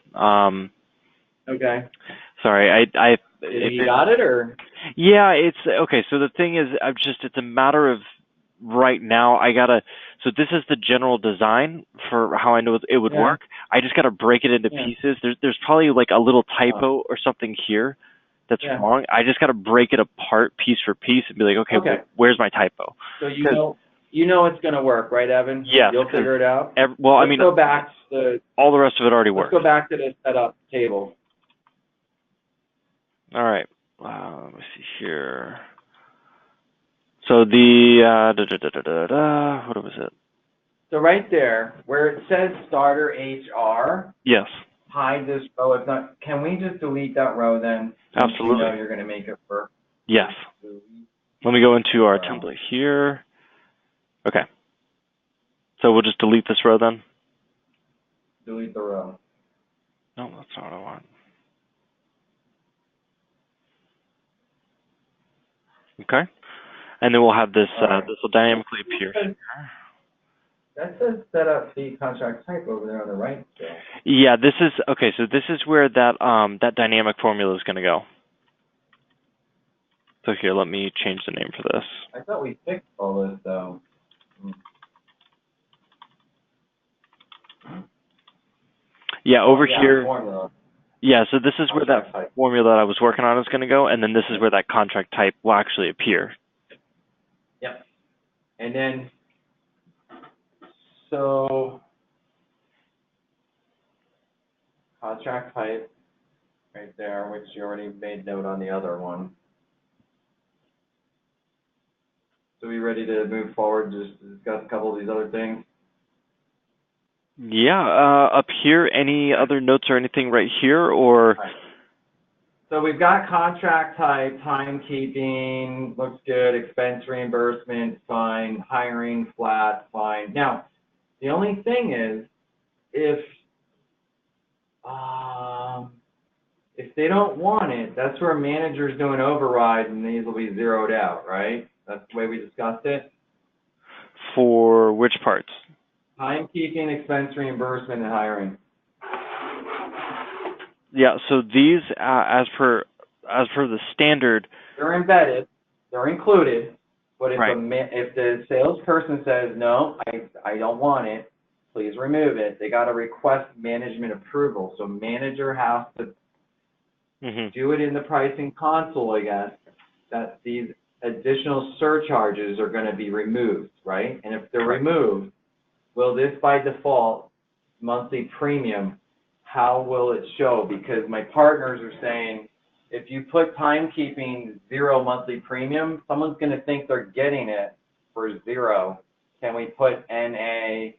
Okay. Sorry, You got it, or? Yeah, it's okay. So the thing is, it's a matter of right now. So this is the general design for how I know it would work. I just gotta break it into pieces. There's probably like a little typo or something here that's wrong. I just gotta break it apart piece for piece and be like, okay, well, where's my typo? So you know it's gonna work, right, Evan? Yes. You'll figure it out. Let's go back to all the rest of it already works. Let's go back to the setup table. All right. Let me see here. So the what was it? So right there, where it says starter HR, yes. Hide this row. If not, can we just delete that row then? Absolutely. You know you're going to make it work. Yes. Let me go into our template here. Okay. So we'll just delete this row then? Delete the row. No, that's not what I want. Okay. And then we'll have this, this will dynamically appear here. That says set up fee contract type over there on the right still. Yeah, this is, okay, so this is where that dynamic formula is going to go. So here, let me change the name for this. I thought we fixed all this though. Yeah, over here. Formula. Yeah, so this is where that formula that I was working on is going to go, and then this is where that contract type will actually appear. Yep. And then, so, contract type right there, which you already made note on the other one. So we ready to move forward, just to discuss a couple of these other things? Yeah, up here, any other notes or anything right here, or? Right. So we've got contract type, timekeeping, looks good, expense reimbursement, fine, hiring, flat, fine. Now, the only thing is, if they don't want it, that's where managers do an override and these will be zeroed out, right? That's the way we discussed it. For which parts? Timekeeping, expense reimbursement, and hiring. Yeah, so these, as per the standard, they're embedded, they're included, but if right. If the salesperson says no, I don't want it, please remove it. They got to request management approval. So manager has to do it in the pricing console, I guess, that these additional surcharges are going to be removed, right? And if they're removed, will this by default monthly premium, how will it show? Because my partners are saying, if you put timekeeping 0 monthly premium, someone's going to think they're getting it for 0. Can we put NA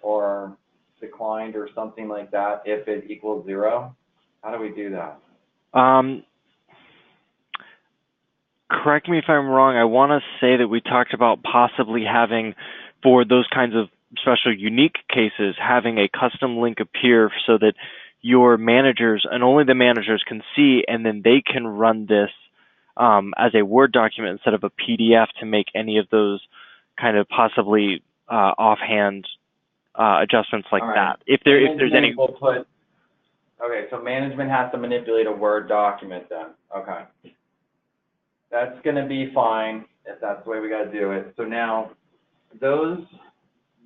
or declined or something like that if it equals 0? How do we do that? Correct me if I'm wrong. I want to say that we talked about possibly having, for those kinds of special unique cases, having a custom link appear so that your managers and only the managers can see, and then they can run this as a Word document instead of a PDF to make any of those kind of possibly offhand adjustments like that. If there's any. We'll put, okay, so management has to manipulate a Word document then. Okay. That's going to be fine if that's the way we got to do it. So now those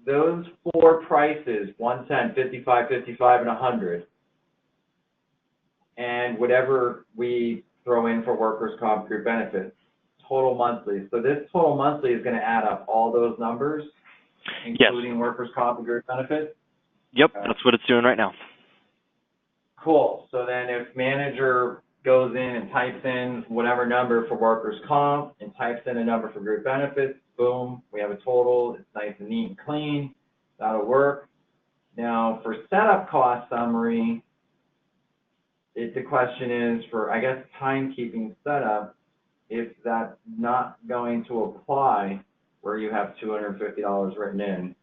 4 prices, 110, 55, 55, and 100, and whatever we throw in for workers' comp group benefits, total monthly. So this total monthly is going to add up all those numbers, including workers' comp and group benefits? Yep, that's what it's doing right now. Cool. So then if manager goes in and types in whatever number for workers' comp and types in a number for group benefits, boom, we have a total. It's nice and neat and clean. That'll work. Now for setup cost summary, the question is for, I guess, timekeeping setup, if that's not going to apply where you have $250 written in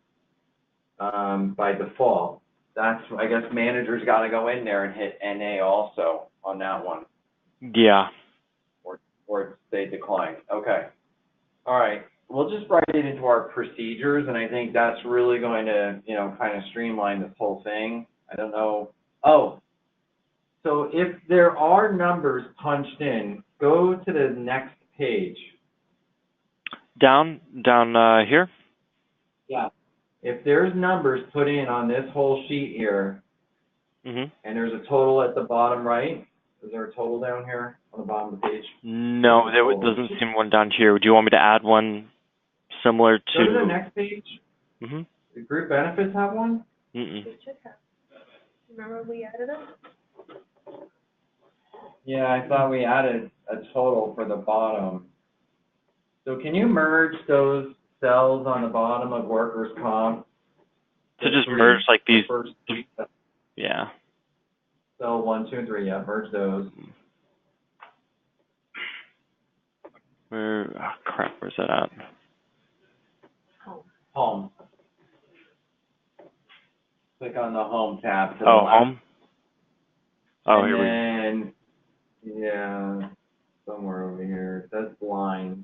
by default. That's, I guess, managers got to go in there and hit NA also on that one. Yeah. Or they decline. Okay. All right. we'll just write it into our procedures, and I think that's really going to, you know, kind of streamline this whole thing. I don't know. Oh, so if there are numbers punched in, go to the next page. Down here? Yeah. If there's numbers put in on this whole sheet here, Mm-hmm. and there's a total at the bottom right, is there a total down here on the bottom of the page? No, there doesn't seem one down here. Do you want me to add one similar to? Go to the next page. Mm-hmm. The group benefits have one? Mm-mm. We should have. Remember we added them? Yeah, I thought we added a total for the bottom. So can you merge those cells on the bottom of workers' comp? So just merge like these. First three, Yeah. cell 1, 2, and 3, yeah, merge those. Where? Oh, crap. Where's that at? Home. Click on the home tab. To the Oh, left. home. Oh, and here then, yeah, somewhere over here. It says blind.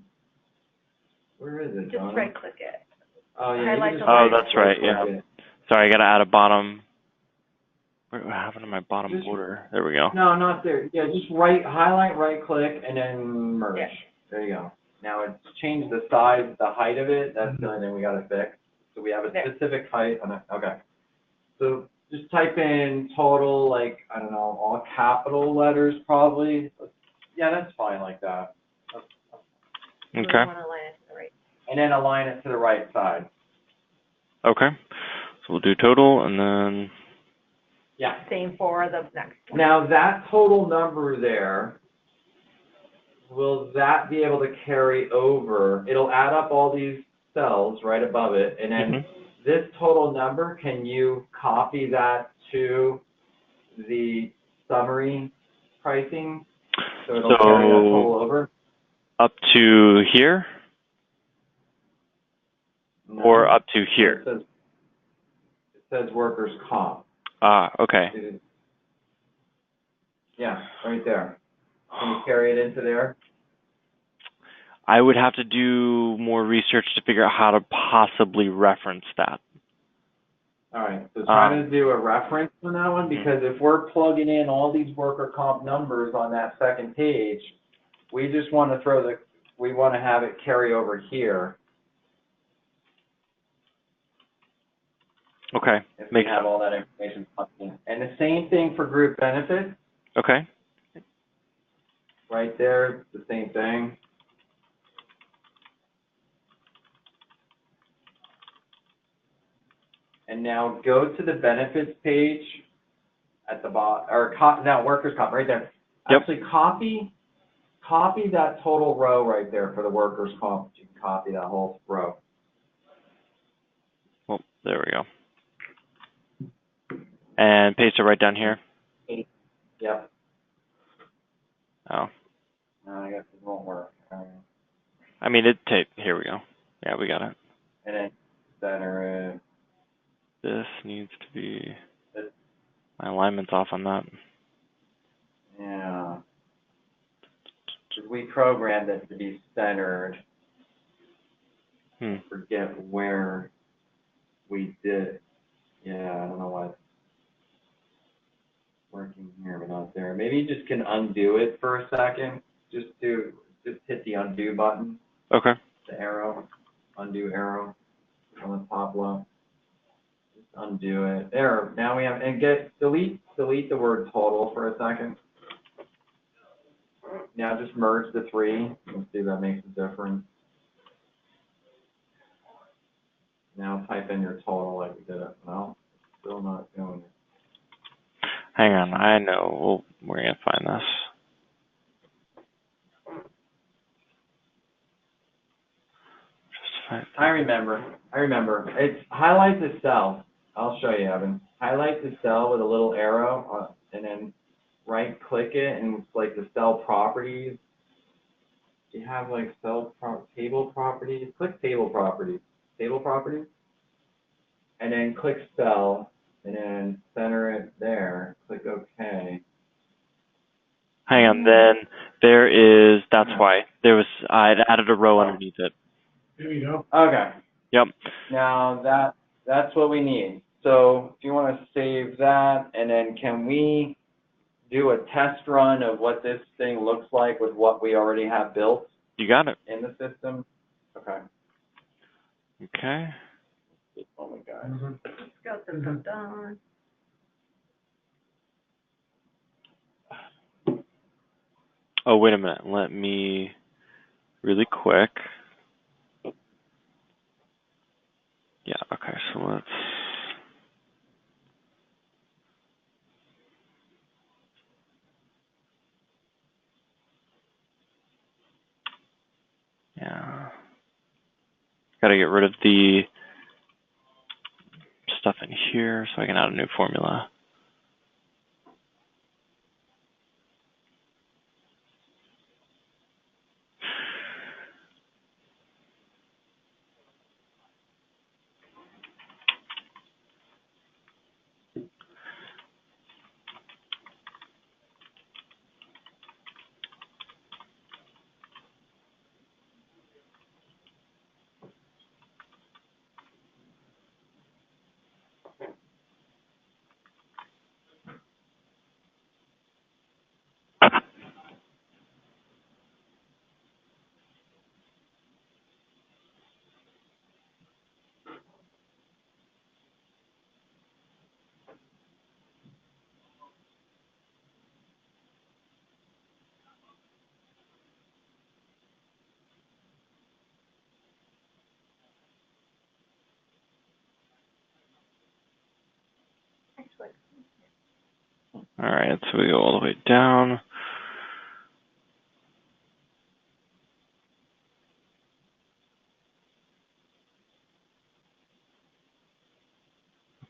Where is it, Just Donna? right click it. Oh, yeah. Highlight you the just Oh, line. that's right. Yeah. it. Sorry, I gotta add a bottom. What happened to my bottom Just- border? There we go. No, not there. Yeah, just highlight, right click, and then merge. Yeah. There you go. Now it's changed the size, the height of it. That's the only thing we gotta fix. So we have a There. specific height on it. Okay. So just type in total, like, I don't know, all capital letters probably. Yeah, that's fine like that. We Okay. want to line it to the right. And then align it to the right side. Okay. So we'll do total and then. Yeah. Same for the next one. Now that total number there, will that be able to carry over? It'll add up all these cells right above it, and then Mhm. this total number, can you copy that to the summary pricing? So it'll carry that total over? Up to here No. or up to here? It says workers' comp. Ah, okay. Yeah, right there. Can you carry it into there? I would have to do more research to figure out how to possibly reference that. All right, so try to do a reference on that one, because if we're plugging in all these worker comp numbers on that second page, we just want to we want to have it carry over here. Okay. If we Makes have sense. all that information plugged in. And the same thing for group benefits, Okay. right there, the same thing. And now go to the benefits page at the bottom, or now workers' comp, right there. Yep. Actually, copy that total row right there for the workers' comp. You can copy that whole row. Well, there we go. And paste it right down here. Yep. Oh. No, I guess it won't work. I mean, here we go. Yeah, we got it. And then center it. This needs to be, my alignment's off on that. Yeah. We programmed it to be centered. Forget where we did. Yeah, I don't know why it's working here but not there. Maybe you just can undo it for a second. Just hit the undo button. Okay. The arrow, undo arrow on the top left. Just undo it. There. Now we have, and delete the word total for a second. Now just merge the three. Let's see if that makes a difference. Now type in your total like we did it. No, still not doing it. Hang on. I know. We're going to find this. I remember. It's highlight the cell. I'll show you, Evan. Highlight the cell with a little arrow, and then right click it, and it's like the cell properties. You have like table properties. Click table properties. Table properties. And then click cell, and then center it there. Click OK. Hang on. Then there is, that's why. I added a row underneath it. There you go. Okay. Yep. Now that's what we need. So if you want to save that, and then can we do a test run of what this thing looks like with what we already have built You got it. in the system? Okay. Okay. Oh my God. Mhm. Go, dun, dun, dun. Oh, wait a minute. Let me really quick. Yeah, okay, so let's. Yeah. Gotta get rid of the stuff in here so I can add a new formula. Excellent. Alright, so we go all the way down.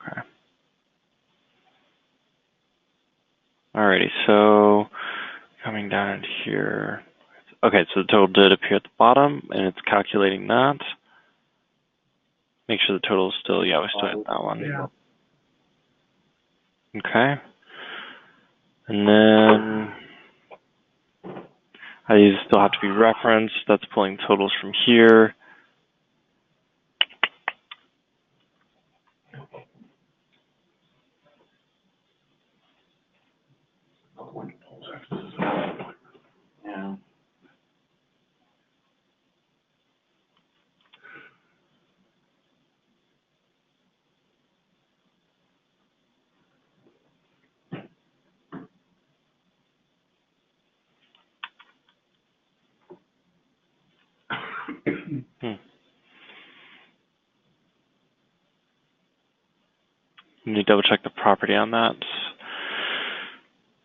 Okay. Alrighty, so coming down into here. Okay, so the total did appear at the bottom, and it's calculating that. Make sure the total is still, yeah, we still hit that one. Yeah. Okay. And then these still have to be referenced. That's pulling totals from here. Yeah. Let me double check the property on that.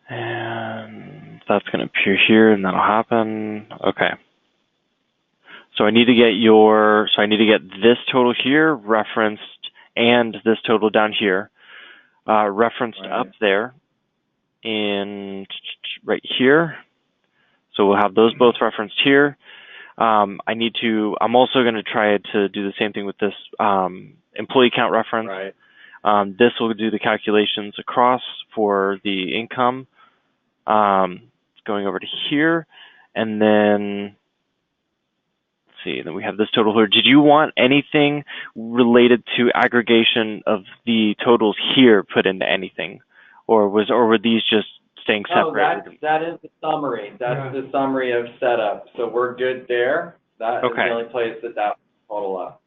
And that's going to appear here, and that'll happen. Okay. So I need to get this total here referenced and this total down here referenced Right. up there in right here. So we'll have those both referenced here. I'm also going to try to do the same thing with this employee count reference. Right. This will do the calculations across for the income. Going over to here, and then let's see. Then we have this total here. Did you want anything related to aggregation of the totals here put into anything, or were these just staying No, separate? that is the summary. That's the summary of setup. So we're good there. That is Okay. the only place that total up.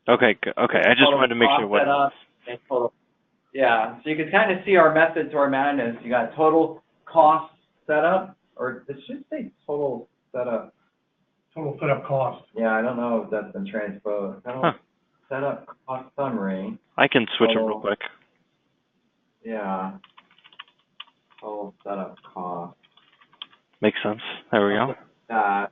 Okay. Okay. I just Total wanted to make sure cost what. setup and total. Yeah. So you can kind of see our method to our madness. You got total cost setup, or it should say total setup. Total setup cost. Yeah, I don't know if that's been transposed. Total setup cost summary. I can switch it real quick. Yeah. Total setup cost. Makes sense. There we go. That.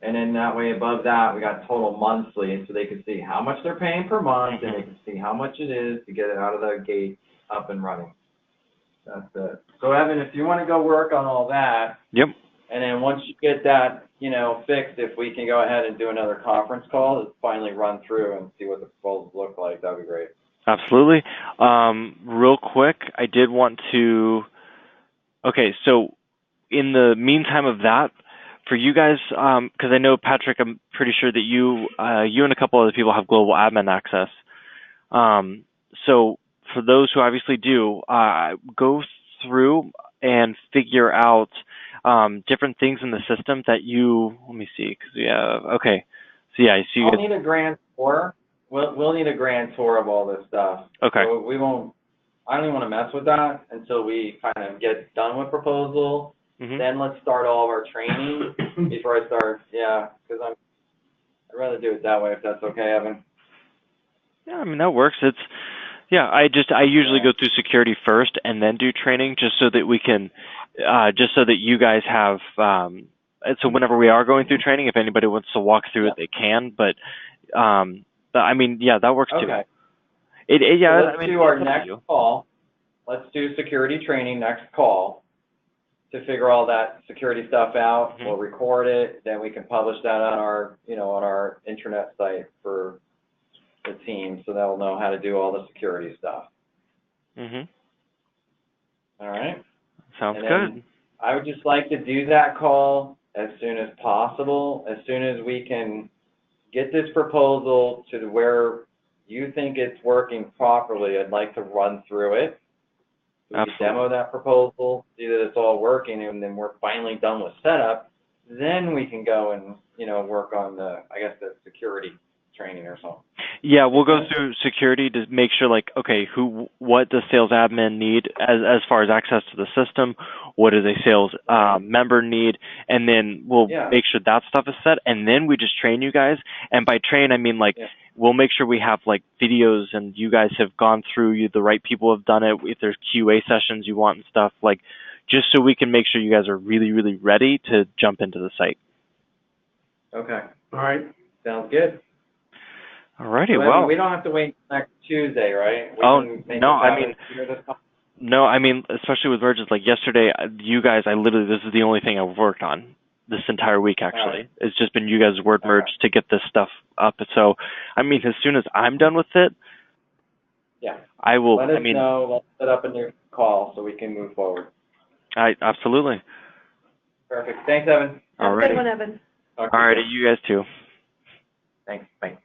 And then that way above that, we got total monthly, so they can see how much they're paying per month, and they can see how much it is to get it out of the gate up and running. That's it. So Evan, if you want to go work on all that. Yep. And then once you get that, fixed, if we can go ahead and do another conference call to finally run through and see what the proposals look like, that'd be great. Absolutely. Real quick, I did want to. Okay, so in the meantime of that, for you guys, because I know Patrick, I'm pretty sure that you and a couple other people have global admin access. So for those who obviously do, go through and figure out different things in the system that you. Let me see, because okay. So yeah, I see. I'll need a grand tour. We'll need a grand tour of all this stuff. Okay. So we won't. I don't even want to mess with that until we kind of get done with proposal. Then let's start all of our training before I start. Yeah, because I'd rather do it that way if that's okay, Evan. Yeah, I mean that works. It's I usually go through security first and then do training just so that we can just so that you guys have so whenever we are going through training, if anybody wants to walk through it, they can. But I mean, yeah, that works too. Okay. So let's do our next call. Let's do security training next call to figure all that security stuff out. We'll record it, then we can publish that on our on our intranet site for the team, so they'll know how to do all the security stuff. All right. Sounds good. I would just like to do that call as soon as possible. As soon as we can get this proposal to where you think it's working properly, I'd like to run through it. We can demo that proposal, see that it's all working, and then we're finally done with setup. Then we can go and work on the security training or something. Yeah, we'll go through security to make sure, like, okay, what does sales admin need as far as access to the system? What does a sales member need? And then we'll make sure that stuff is set, and then we just train you guys. And by train, I mean, like, we'll make sure we have, like, videos and you guys have gone through, the right people have done it, if there's QA sessions you want and stuff, like, just so we can make sure you guys are really, really ready to jump into the site. Okay. All right. Sounds good. Alrighty, So, well. we don't have to wait next Tuesday, right? No, I mean, especially with merges, like yesterday, you guys, this is the only thing I've worked on this entire week, actually. Right. It's just been you guys' word merge to get this stuff up. So, I mean, as soon as I'm done with it, I will, Let us know. Let's set up a new call so we can move forward. Absolutely. Perfect. Thanks, Evan. Have a good one, Evan. Alrighty, you guys too. Thanks. Bye.